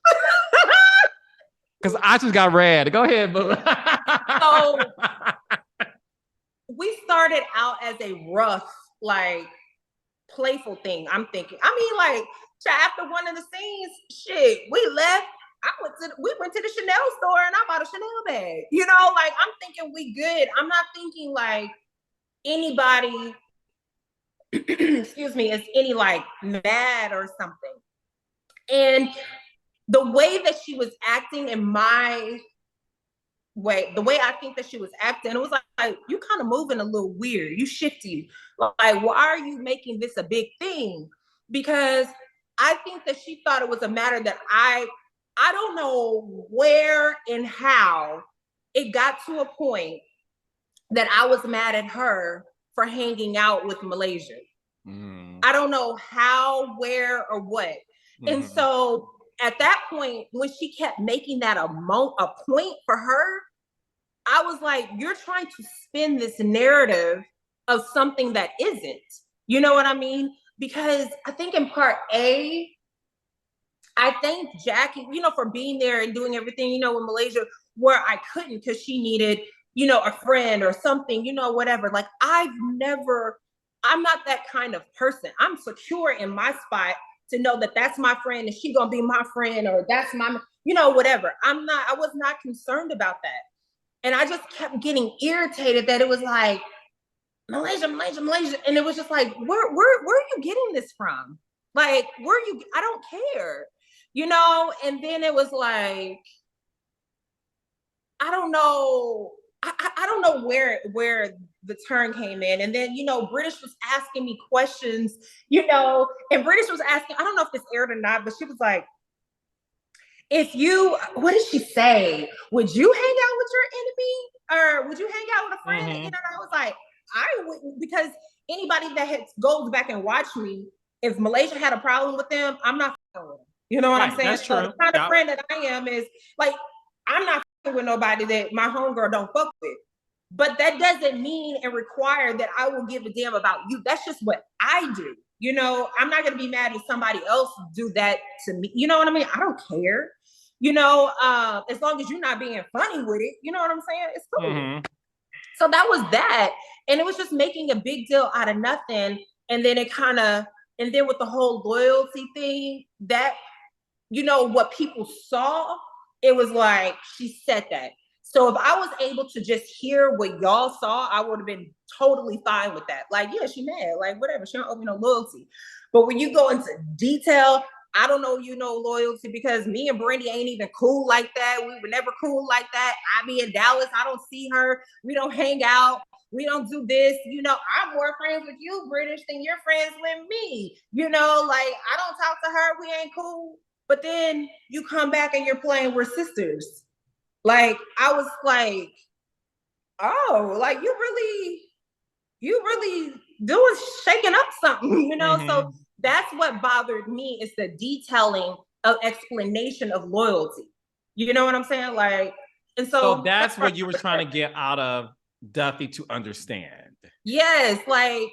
Because I just got red. Go ahead, boo. So we started out as a rough, like, playful thing. I'm thinking. I mean, like, after one of the scenes, shit, we left. We went to the Chanel store and I bought a Chanel bag. You know, like, I'm thinking we good. I'm not thinking like anybody, excuse me, is any like mad or something. And the way that she was acting in my way, the way I think that she was acting, it was like you kind of moving a little weird. You shifty. Like, why are you making this a big thing? Because I think that she thought it was a matter that I don't know where and how it got to a point that I was mad at her for hanging out with Malaysia. I don't know how, where, or what. And so at that point, when she kept making that a point for her, I was like, you're trying to spin this narrative of something that isn't. You know what I mean? Because I think in part A, I thank Jackie, you know, for being there and doing everything, you know, in Malaysia, where I couldn't because she needed, you know, a friend or something, you know, whatever. Like, I'm not that kind of person. I'm secure in my spot. to know that that's my friend and she gonna be my friend, or that's my, whatever. I was not concerned about that. And I just kept getting irritated that it was like, Malaysia, Malaysia, Malaysia. And it was just like, where are you getting this from? Like, I don't care, And then it was like, I don't know. I don't know where the turn came in. And then, British was asking me questions, and British was asking, I don't know if this aired or not, but she was like, what did she say? Would you hang out with your enemy? Or would you hang out with a friend? Mm-hmm. And I was like, I wouldn't, because anybody that goes back and watch me, if Malaysia had a problem with them, I'm not with them. You know what I'm saying? That's true. So the kind of friend that I am is like, I'm not with nobody that my homegirl don't fuck with. But that doesn't mean and require that I will give a damn about you. That's just what I do. I'm not gonna be mad if somebody else do that to me. You know what I mean? I don't care. As long as you're not being funny with it, you know what I'm saying? It's cool. Mm-hmm. So that was that. And it was just making a big deal out of nothing. And then and then with the whole loyalty thing, that, what people saw, it was like, she said that. So if I was able to just hear what y'all saw, I would have been totally fine with that. Like, yeah, she mad, like whatever, she don't owe me no loyalty. But when you go into detail, I don't know loyalty, because me and Brandi ain't even cool like that. We were never cool like that. I be in Dallas, I don't see her. We don't hang out. We don't do this. I'm more friends with you, British, than you're friends with me. Like, I don't talk to her. We ain't cool. But then you come back and you're playing we're sisters. Like, I was like, oh, like you really doing shaking up something, Mm-hmm. So that's what bothered me, is the detailing of explanation of loyalty. You know what I'm saying? Like, and so that's what you were trying to get out of Duffey to understand. Yes, like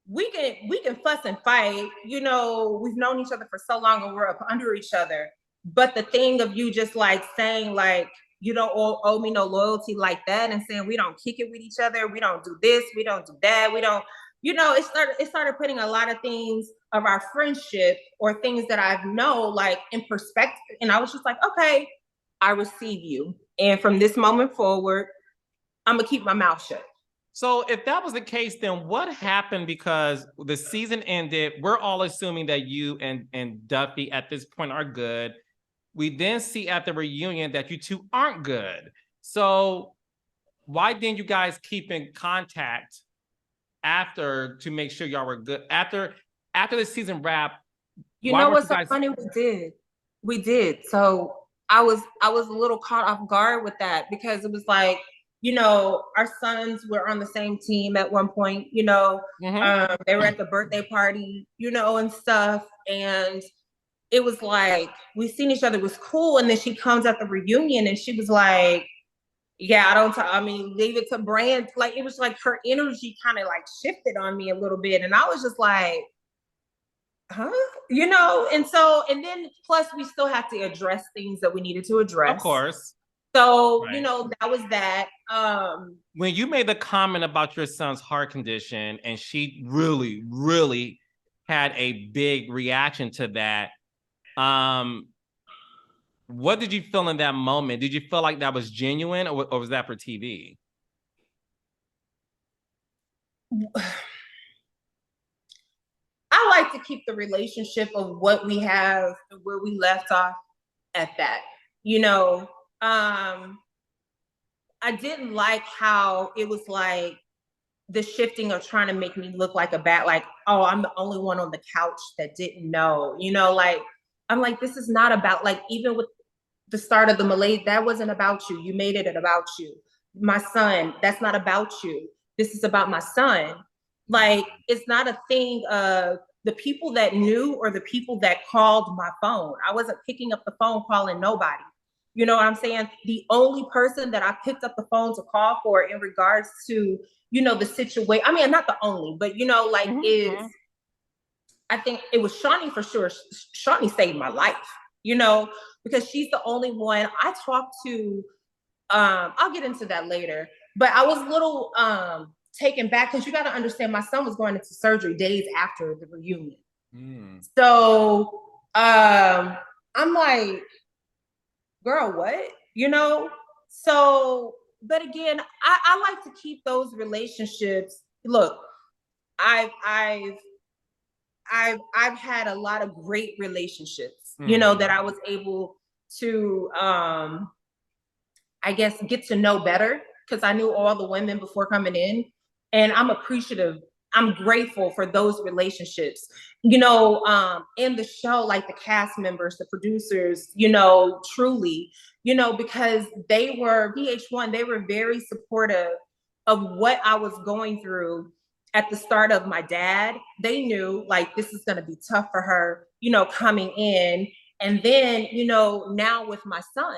we can fuss and fight. We've known each other for so long and we're up under each other. But the thing of you just like saying like, you don't owe me no loyalty like that, and saying we don't kick it with each other, we don't do this, we don't do that, we don't, it started putting a lot of things of our friendship or things that I've known like in perspective. And I was just like, okay, I receive you. And from this moment forward, I'm gonna keep my mouth shut. So if that was the case, then what happened? Because the season ended, we're all assuming that you and Duffey at this point are good. We then see at the reunion that you two aren't good. So why didn't you guys keep in contact after to make sure y'all were good? After the season wrap, you know what's so funny? We did. So I was a little caught off guard with that, because it was like, our sons were on the same team at one point, mm-hmm. They were at the birthday party, and stuff. And it was like, we seen each other, it was cool. And then she comes at the reunion and she was like, yeah, leave it to Brand. Like, it was like her energy kind of like shifted on me a little bit. And I was just like, huh? And then plus we still have to address things that we needed to address. Of course. So, right. That was that. When you made the comment about your son's heart condition, and she really, really had a big reaction to that, what did you feel in that moment? Did you feel like that was genuine, or was that for TV? I like to keep the relationship of what we have and where we left off at that. I didn't like how it was like the shifting of trying to make me look like a bad, like, oh, I'm the only one on the couch that didn't know, like, I'm like, this is not about, like, even with the start of the Malay, that wasn't about you. You made it about you. My son, that's not about you. This is about my son. Like, it's not a thing of the people that knew or the people that called my phone. I wasn't picking up the phone calling nobody. You know what I'm saying? The only person that I picked up the phone to call for in regards to, the situation, I mean, not the only, but, mm-hmm. is, I think it was Shaunie for sure. Shaunie saved my life, because she's the only one I talked to. I'll get into that later, but I was a little taken back, because you got to understand, my son was going into surgery days after the reunion. So I'm like, girl, what? So, but again, I like to keep those relationships. Look, I've I've I've had a lot of great relationships, that I was able to I guess get to know better because I knew all the women before coming in. And I'm appreciative. I'm grateful for those relationships. In the show, like the cast members, the producers, truly, because they were VH1, they were very supportive of what I was going through at the start of my dad. They knew like this is gonna be tough for her, coming in. And then, now with my son.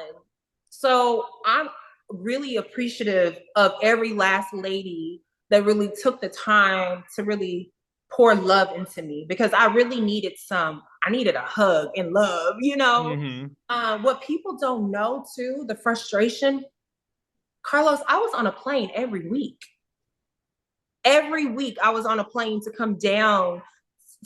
So I'm really appreciative of every last lady that really took the time to really pour love into me because I really I needed a hug and love, What people don't know too, the frustration, Carlos, I was on a plane every week. Every week I was on a plane to come down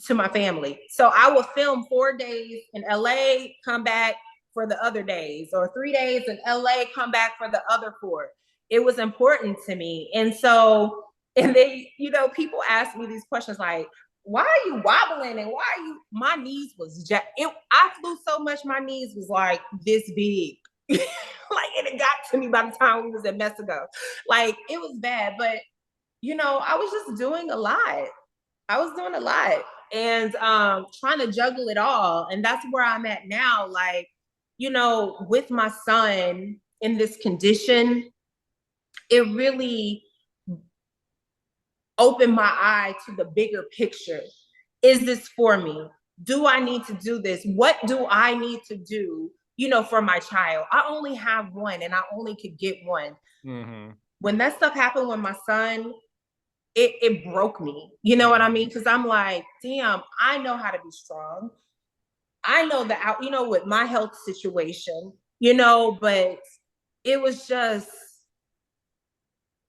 to my family. So I would film 4 days in LA, come back for the other days, or 3 days in LA, come back for the other 4. It was important to me. And so, and they, people ask me these questions like, why are you wobbling? And my knees was I flew so much, my knees was like this big. And it got to me by the time we was in Mexico. Like, it was bad, but I was just doing a lot. I was doing a lot and trying to juggle it all. And that's where I'm at now. Like, with my son in this condition, it really opened my eye to the bigger picture. Is this for me? Do I need to do this? What do I need to do, for my child? I only have one and I only could get one. When that stuff happened with my son, it broke me. You know what I mean? Because I'm like, damn, I know how to be strong. I know that, with my health situation, but it was just,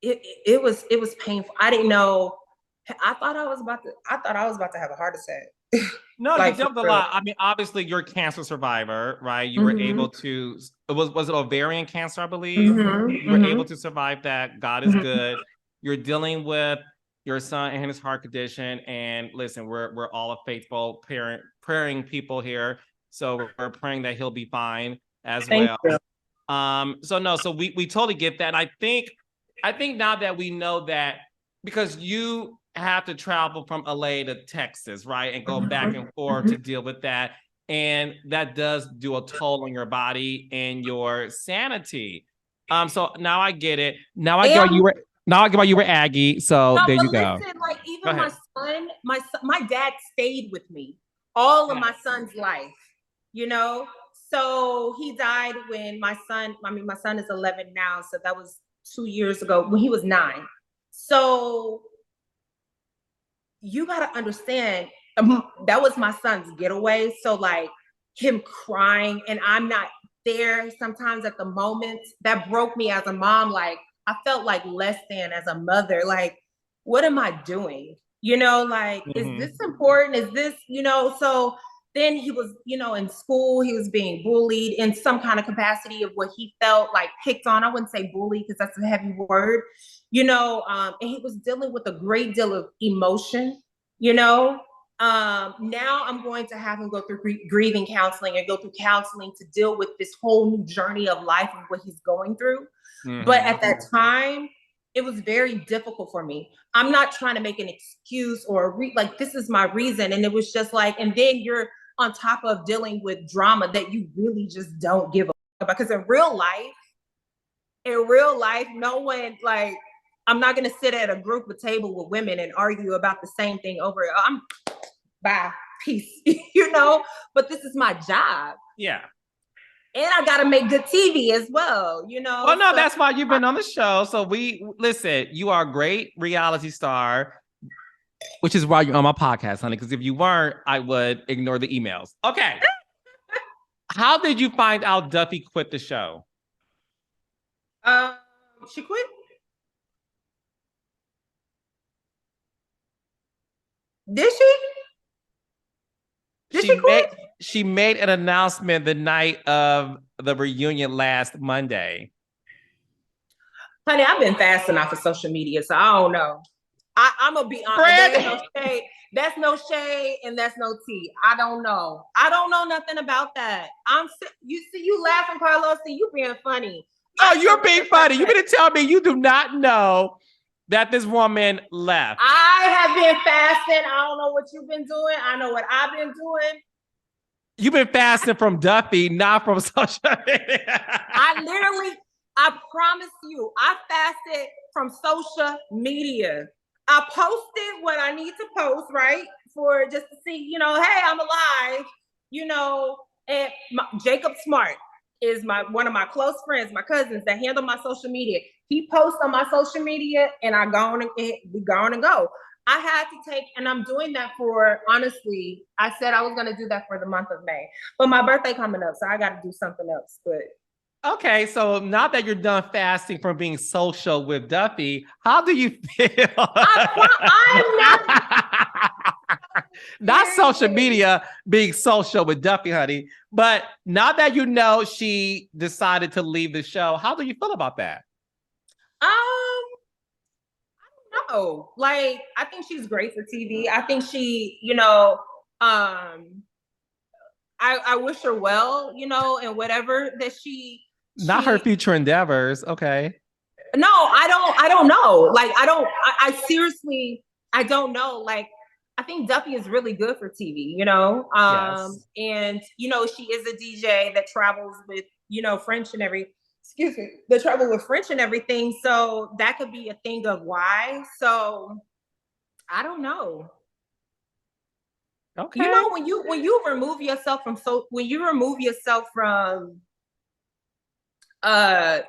it was painful. I didn't know. I thought I was about to have a heart attack. No, you dealt with a lot. I mean, obviously, you're a cancer survivor, right? You were able to. Was it ovarian cancer? I believe you were able to survive that. God is good. You're dealing with your son and his heart condition. And listen, we're all a faithful praying people here, so we're praying that he'll be fine as well. So we totally get that. And I think now that we know that, because you have to travel from LA to Texas, right? And go back and forth to deal with that. And that does do a toll on your body and your sanity. So now I get it. Now I get why you were Aggy. So there you go. Listen, like even my dad stayed with me all of my son's life, So he died when my son is 11 now. So that was 2 years ago when he was 9. So you got to understand, that was my son's getaway. So like him crying and I'm not there sometimes at the moment, that broke me as a mom. Like I felt like less than as a mother. Like, what am I doing? Like, is this important? Is this, so then he was, in school, he was being bullied in some kind of capacity of what he felt like picked on. I wouldn't say bully because that's a heavy word, and he was dealing with a great deal of emotion, now I'm going to have him go through grieving counseling and go through counseling to deal with this whole new journey of life and what he's going through. But at that time, it was very difficult for me. I'm not trying to make an excuse or like, this is my reason. And it was just like, and then you're on top of dealing with drama that you really just don't give a about. Because in real life, no one, like, I'm not going to sit at a group of table with women and argue about the same thing over. Bye, peace, but this is my job. Yeah. And I got to make good TV as well, Oh, no, that's why you've been on the show. So listen, you are a great reality star, which is why you're on my podcast, honey, because if you weren't, I would ignore the emails. Okay. How did you find out Duffey quit the show? She quit. Did she? Did she quit? She made an announcement the night of the reunion last Monday. Honey, I've been fasting off of social media, so I don't know. I'm gonna be honest. There's no shade. That's no shade, and that's no tea. I don't know. I don't know nothing about that. You laughing, Carlos. See, you being funny. No, you're being funny. You gonna tell me you do not know that this woman left? I have been fasting. I don't know what you've been doing. I know what I've been doing. You've been fasting from Duffey, not from social media. I promise you, I fasted from social media. I posted what I need to post, right? For just to see, hey, I'm alive, and Jacob Smart is one of my close friends, my cousins that handle my social media. He posts on my social media and we go on and go. I had to take, and I'm doing that for, honestly, I said I was going to do that for the month of May, but my birthday coming up, so I got to do something else. But okay, so now that you're done fasting from being social with Duffey, how do you feel? I'm not social media being social with Duffey, honey, but now that you know she decided to leave the show, how do you feel about that? I don't know. Like, I think she's great for TV. I think she, I wish her well, and whatever that not her future endeavors. Okay. No, I don't know. Like, I seriously, I don't know. Like, I think Duffey is really good for TV, Yes. and, she is a DJ that travels with, French and they travel with French and everything. So that could be a thing of why. So I don't know. Okay. When you remove yourself from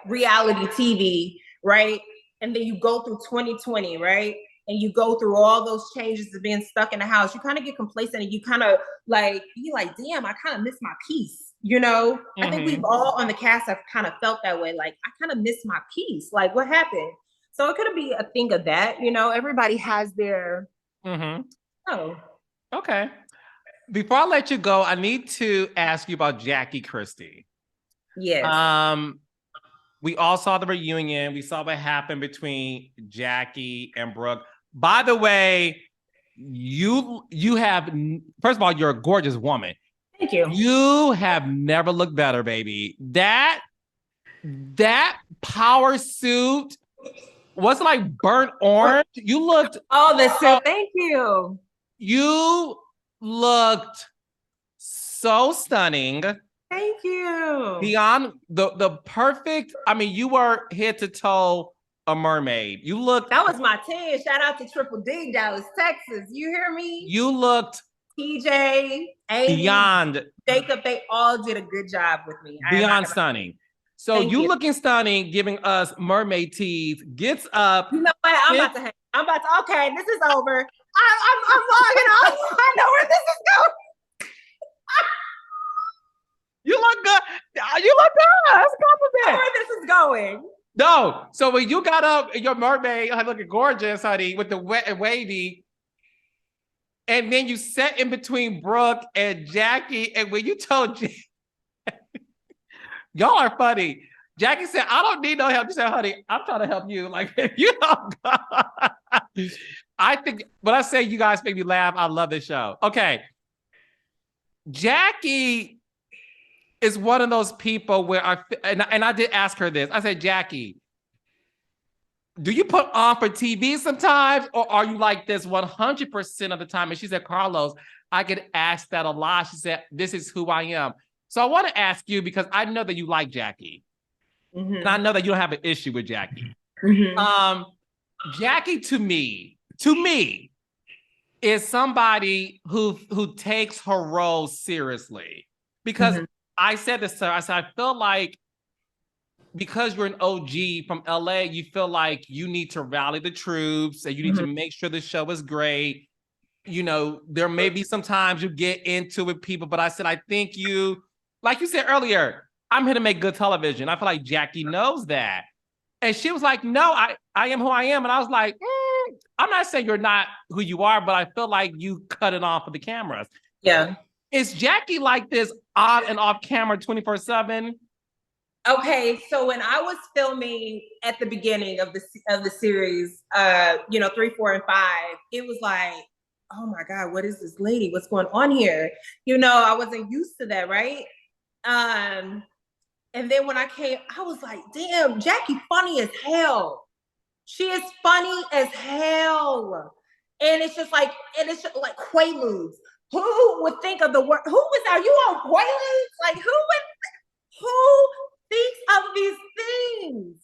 reality TV, right? And then you go through 2020, right? And you go through all those changes of being stuck in the house, you kind of get complacent and you kind of be like, damn, I kind of miss my peace. I think we've all on the cast have kind of felt that way. Like, I kind of miss my peace. Like, what happened? So it could be a thing of that. Everybody has their. Oh. Okay. Before I let you go, I need to ask you about Jackie Christie. Yes. We all saw the reunion. We saw what happened between Jackie and Brooke. By the way, you have, first of all, you're a gorgeous woman. Thank you. You have never looked better, baby. That power suit was like burnt orange. You looked. Oh, the suit. Thank you. You looked so stunning. Thank you. Beyond the perfect. I mean, you were head to toe a mermaid. You looked. That was my 10. Shout out to Triple D, Dallas, Texas. You hear me? You looked. TJ, Amy, beyond. Jacob, they all did a good job with me. Beyond stunning. So you looking stunning, giving us mermaid teeth, gets up. You know what? I'm about to, okay, this is over. I'm logging off. I know where this is going. You look good. You look good. That's a compliment. I know where this is going. No. So when you got up in your mermaid, looking gorgeous, honey, with the wet and wavy, and then you sat in between Brooke and Jackie, and when you told y'all are funny. Jackie said, I don't need no help. She said, honey, I'm trying to help you. Like, you know, I think when I say you guys make me laugh, I love this show. Okay. Jackie is one of those people where I did ask her this. I said, Jackie, do you put on for TV sometimes, or are you like this 100% of the time? And she said, Carlos, I get asked that a lot. She said, this is who I am. So I want to ask you, because I know that you like Jackie. And I know that you don't have an issue with Jackie. Jackie, to me, is somebody who takes her role seriously. Because I said this to her, I said, I feel like because you're an OG from LA, you feel like you need to rally the troops and you need to make sure the show is great. You know, there may be some times you get into it with people, but I said, I think you, like you said earlier, I'm here to make good television. I feel like Jackie knows that. And she was like, no, I am who I am. And I was like, I'm not saying you're not who you are, but I feel like you cut it off for the cameras. Yeah. Is Jackie like this on and off camera 24/7? Okay, so when I was filming at the beginning of the series, 3, 4, and 5, it was like, oh my God, what is this lady? What's going on here? I wasn't used to that, right? And then when I came, I was like, damn, Jackie funny as hell. She is funny as hell. And it's just like Quaaludes. Who would think of the word? Are you on Quaaludes? Like who thinks of these things?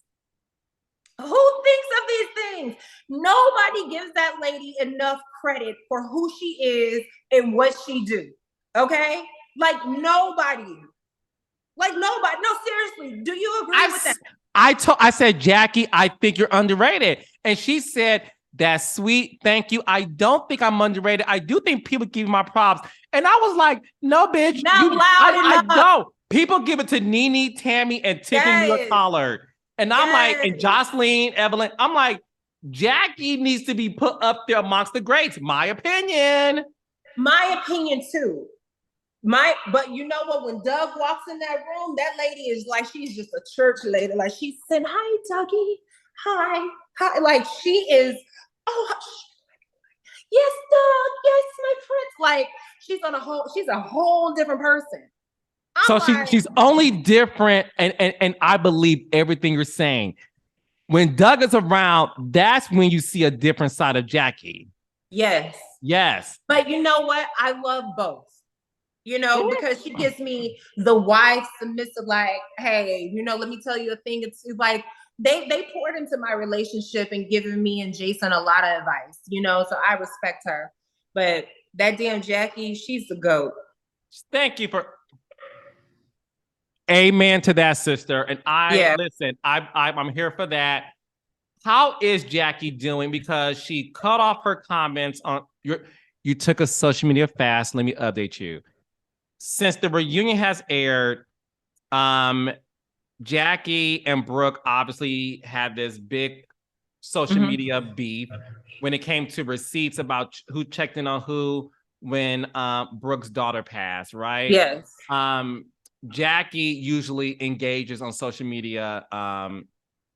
Who thinks of these things? Nobody gives that lady enough credit for who she is and what she do. Okay? Like nobody. No, seriously. Do you agree with that? I said, Jackie, I think you're underrated. And she said, that's sweet. Thank you. I don't think I'm underrated. I do think people give my props. And I was like, no, bitch. I don't. People give it to Nene, Tammy, and Tiffany Collard. And I'm like, and Jocelyn, Evelyn, I'm like, Jackie needs to be put up there amongst the greats. My opinion. My opinion too. But you know what? When Doug walks in that room, that lady is like, she's just a church lady. Like she said, hi, Dougie. Hi. Like she is, yes, Doug. Yes, my prince. Like she's a whole different person. She's only different. And I believe everything you're saying. When Doug is around, that's when you see a different side of Jackie. Yes. But you know what? I love both. Because she gives me the wife submissive, like, hey, let me tell you a thing. It's like they poured into my relationship and given me and Jason a lot of advice, so I respect her. But that damn Jackie, she's the GOAT. Thank you for amen to that, sister. And listen, I'm here for that. How is Jackie doing? Because she cut off her comments on you took a social media fast. Let me update you. Since the reunion has aired, Jackie and Brooke obviously had this big social media beef when it came to receipts about who checked in on who when Brooke's daughter passed, right? Yes. Jackie usually engages on social media.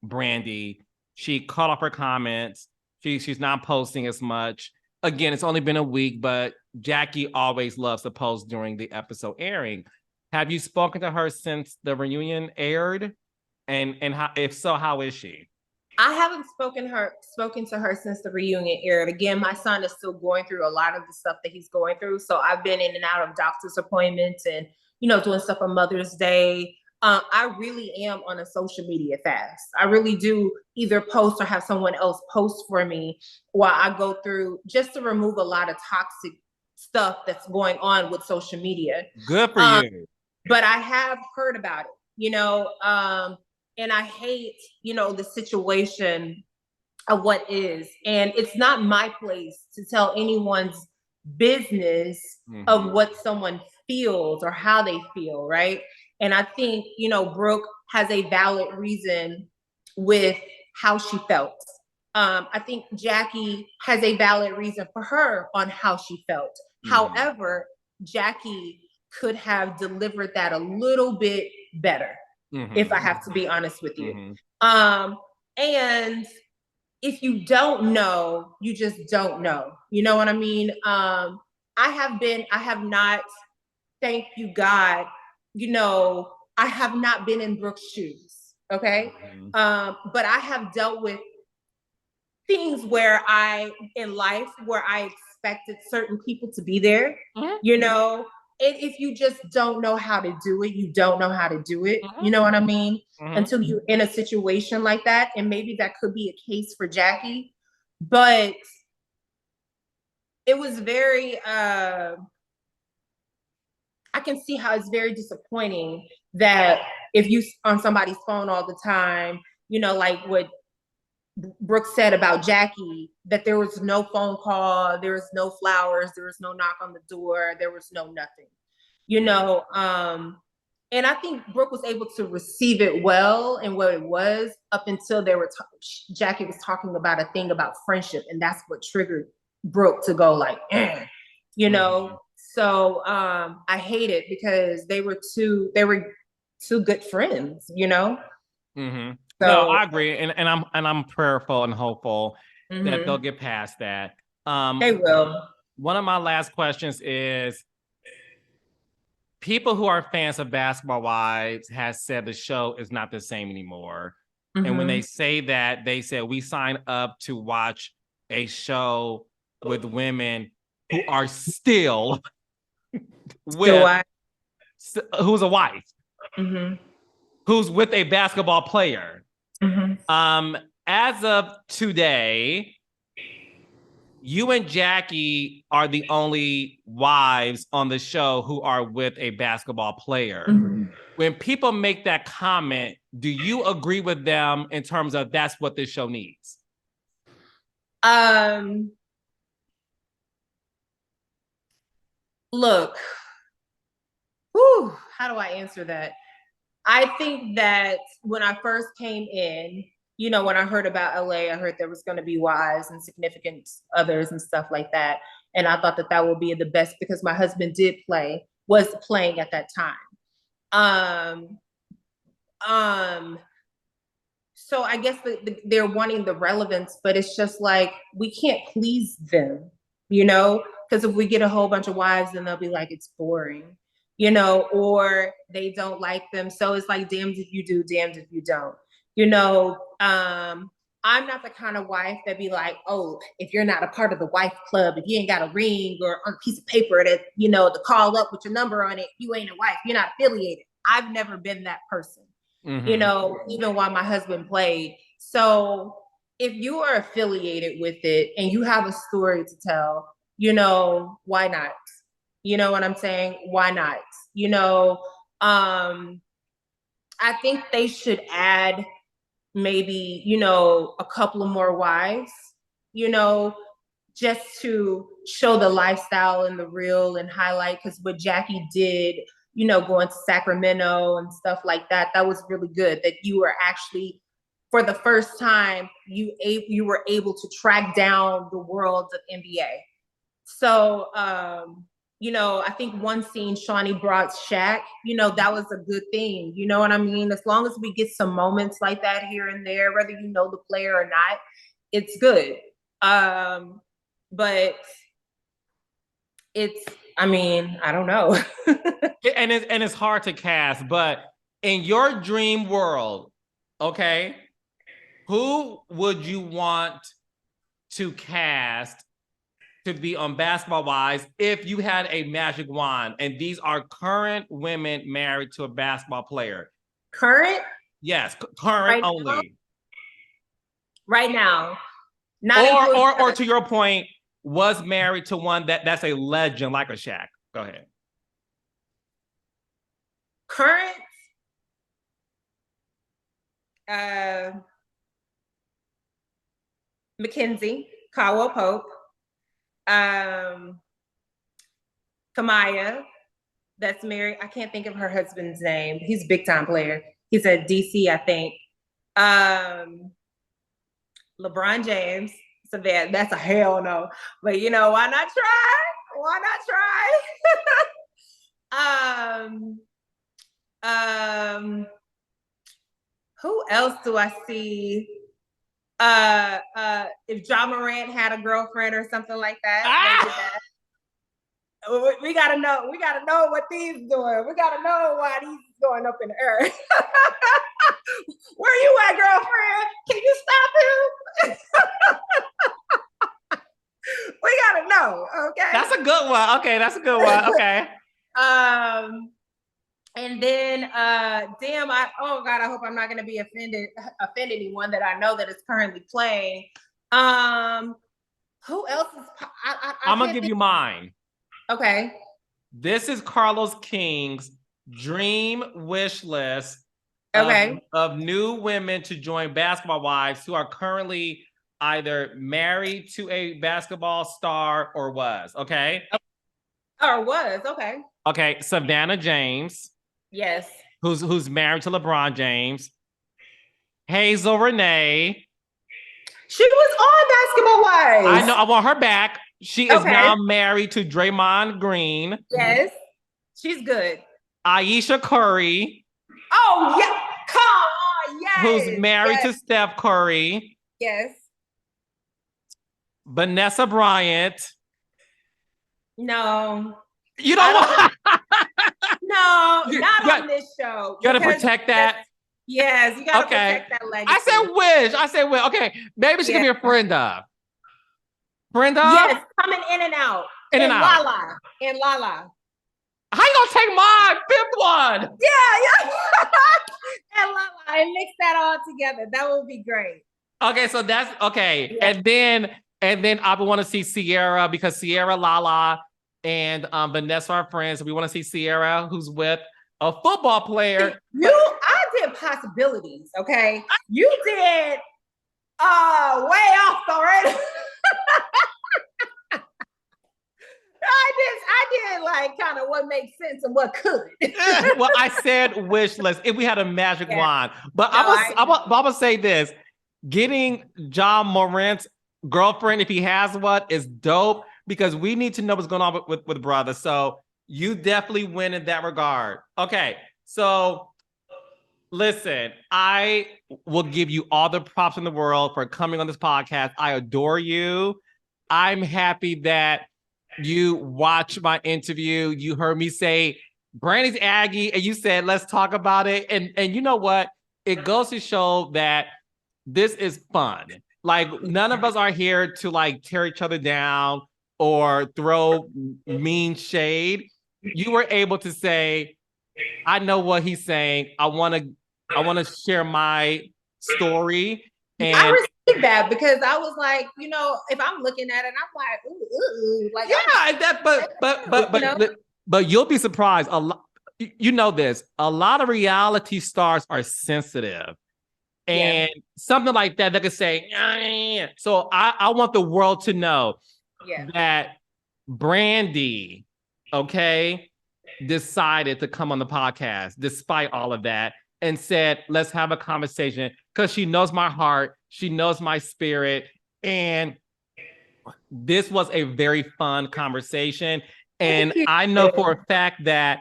Brandi, she cut off her comments. She's not posting as much. Again, it's only been a week, but Jackie always loves to post during the episode airing. Have you spoken to her since the reunion aired? And how, if so, how is she? I haven't spoken to her since the reunion aired. Again, my son is still going through a lot of the stuff that he's going through. So I've been in and out of doctor's appointments and, doing stuff on Mother's Day. I really am on a social media fast. I really do either post or have someone else post for me while I go through just to remove a lot of toxic stuff that's going on with social media. Good for you. But I have heard about it, and I hate, the situation of what is. And it's not my place to tell anyone's business of what someone feels or how they feel, right? And I think, Brooke has a valid reason with how she felt. I think Jackie has a valid reason for her on how she felt. However, Jackie could have delivered that a little bit better, if I have to be honest with you. And if you don't know, you just don't know. You know what I mean? I have not, thank you, God, I have not been in Brooke's shoes, okay? But I have dealt with things in life where I expected certain people to be there, and if you just don't know how to do it, you don't know how to do it. You know what I mean? Until you're in a situation like that, and maybe that could be a case for Jackie, but it was very, I can see how it's very disappointing that if you on somebody's phone all the time, like what Brooke said about Jackie, that there was no phone call, there was no flowers, there was no knock on the door, there was no nothing, and I think Brooke was able to receive it well and what it was up until Jackie was talking about a thing about friendship, and that's what triggered Brooke to go like, So I hate it because they were two good friends, you know? Mm-hmm. So, No, I agree. And I'm prayerful and hopeful that they'll mm-hmm. get past that. They will. One of my last questions is people who are fans of Basketball Wives has said the show is not the same anymore. And when they Mm-hmm. say that, they said we signed up to watch a show with women who are still So with who's a wife, mm-hmm. who's with a basketball player. Mm-hmm. As of today, you and Jackie are the only wives on the show who are with a basketball player. Mm-hmm. When people make that comment, do you agree with them in terms of that's what this show needs? Look, whew, how do I answer that? I think that when I first came in, you know, when I heard about LA, I heard there was going to be wives and significant others and stuff like that. And I thought that that would be the best because my husband was playing at that time. Um, um, so I guess they're wanting the relevance, but it's just like we can't please them, you know? Because if we get a whole bunch of wives, then they'll be like, it's boring, you know, or they don't like them. So it's like, damned if you do, damned if you don't, you know. I'm not the kind of wife that be like, oh, if you're not a part of the wife club, if you ain't got a ring or on a piece of paper that, you know, to call up with your number on it, you ain't a wife, you're not affiliated. I've never been that person. Mm-hmm. You know, even while my husband played. So if you are affiliated with it and you have a story to tell, you know, why not? You know what I'm saying? Why not? You know, I think they should add maybe, you know, a couple of more wives, you know, just to show the lifestyle and the real and highlight, because what Jackie did, you know, going to Sacramento and stuff like that, that was really good. That you were actually, for the first time, you were able to track down the worlds of NBA. So, you know, I think one scene Shaunie brought Shaq, you know, that was a good thing. You know what I mean? As long as we get some moments like that here and there, whether you know the player or not, it's good. But it's, I mean, I don't know. and it's hard to cast, but in your dream world, okay, who would you want to cast to be on Basketball Wives if you had a magic wand? And these are current women married to a basketball player. Current? Yes, current right only. Now? Right now. Not or to your point, was married to one that's a legend like a Shaq. Go ahead. Current? Mackenzie, Caldwell Pope, Kamaya, that's married. I can't think of her husband's name. He's a big time player. He's at DC, I think. LeBron James. So that's a hell no. But you know, why not try? Why not try? Who else do I see? If Ja Morant had a girlfriend or something like that. We gotta know what these doing. We gotta know why these going up in the air. Where you at, girlfriend? Can you stop him? We gotta know, okay? That's a good one. Okay, that's a good one. Okay. And then oh God, I hope I'm not gonna be offend anyone that I know that is currently playing. Who else is I'm gonna give you mine. Okay. This is Carlos King's dream wish list of new women to join Basketball Wives who are currently either married to a basketball star or was, okay? Or was, okay. Okay, Savannah James. Yes. Who's married to LeBron James. Hazel Renee. She was on Basketball Wives. I know, I want her back. She is now married to Draymond Green. Yes, she's good. Ayesha Curry. Oh, yeah. Come on, yes. Who's married to Steph Curry. Yes. Vanessa Bryant. No. You don't want. No, not on this show. You gotta protect that. Yes, you gotta protect that legacy. I said wish. Okay, maybe she could be a friend of. Friend of? Yes, coming in and out. In and out. Lala. How you gonna take my fifth one? Yeah. And Lala, and mix that all together. That would be great. Okay, so that's okay. Yeah. And then I would want to see Sierra because Sierra, Lala, and Vanessa are friends. We want to see Sierra, who's with a football player. I did possibilities, okay? You did way off already. I did like kind of what makes sense and what could. Well, I said wish list if we had a magic wand. But I'm gonna say this: getting John Morant's girlfriend, if he has one, is dope because we need to know what's going on with brother. So you definitely win in that regard. Okay, so listen, I will give you all the props in the world for coming on this podcast. I adore you. I'm happy that you watched my interview. You heard me say Brandi's Aggy, and you said, let's talk about it. And you know what? It goes to show that this is fun. Like, none of us are here to like tear each other down or throw mean shade. You were able to say, I know what he's saying. I want to share my story. And I received that because I was like, if I'm looking at it, I'm like, ooh, like but you'll be surprised. A lot, you know this. A lot of reality stars are sensitive, and something like that they could say. So I want the world to know that Brandi, decided to come on the podcast despite all of that and said, let's have a conversation because she knows my heart. She knows my spirit. And this was a very fun conversation. And I know for a fact that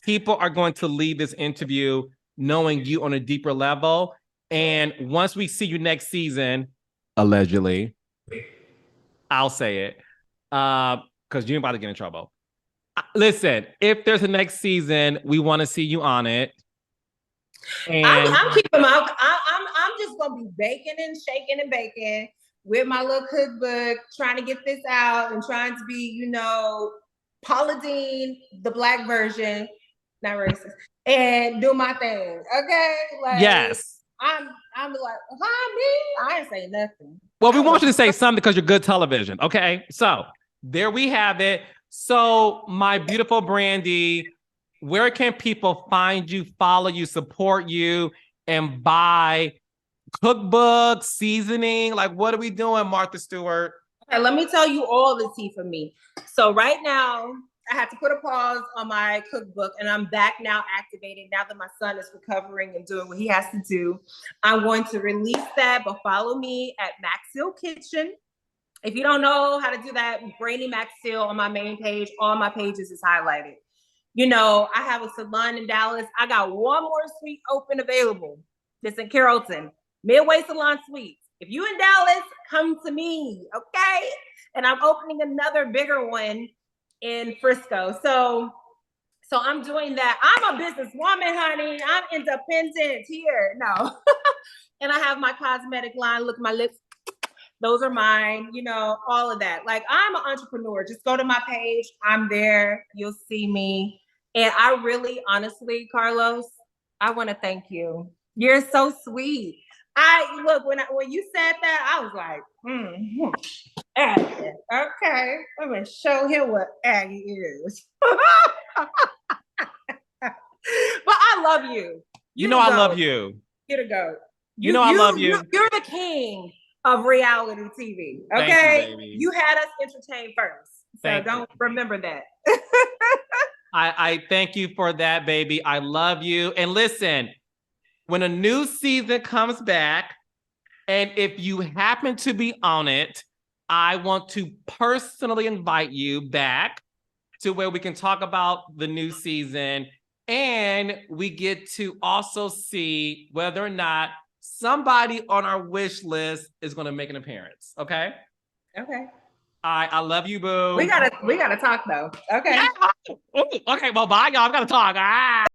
people are going to leave this interview knowing you on a deeper level. And once we see you next season, allegedly, I'll say it, because you're about to get in trouble. Listen, if there's a next season, we want to see you on it. And I'm keeping I'm just gonna be baking and shaking and baking with my little cookbook, trying to get this out and trying to be, Paula Deen, the black version, not racist, and do my thing. Okay, like yes, I'm like, hi me. I ain't saying nothing. Well, we want you to say something because you're good television. Okay, so there we have it. So my beautiful Brandi, where can people find you, follow you, support you, and buy cookbooks, seasoning? Like, what are we doing, Martha Stewart? Okay, let me tell you all the tea for me. So right now, I had to put a pause on my cookbook, and I'm back now activated now that my son is recovering and doing what he has to do. I'm going to release that, but follow me at Maxiell Kitchen. If you don't know how to do that, Brandi Maxiell on my main page, all my pages is highlighted. I have a salon in Dallas. I got one more suite open available. It's in Carrollton, Midway Salon Suites. If you in Dallas, come to me, okay? And I'm opening another bigger one in Frisco. So I'm doing that. I'm a businesswoman, honey. I'm independent here. No. And I have my cosmetic line. Look at my lips. Those are mine, all of that. Like, I'm an entrepreneur. Just go to my page. I'm there. You'll see me. And I really, honestly, Carlos, I want to thank you. You're so sweet. When you said that, I was like, Aggy. Okay, I'm going to show him what Aggy is. But I love you. I love you. You're the GOAT. I love you. You're the king of reality TV. Okay, you had us entertained first, so don't remember that. I thank you for that, baby. I love you. And listen, when a new season comes back, and if you happen to be on it, I want to personally invite you back to where we can talk about the new season, and we get to also see whether or not somebody on our wish list is going to make an appearance. Okay. Okay. I love you, boo. We gotta talk though. Okay. Yeah. Okay. Well, bye, y'all. I've got to talk.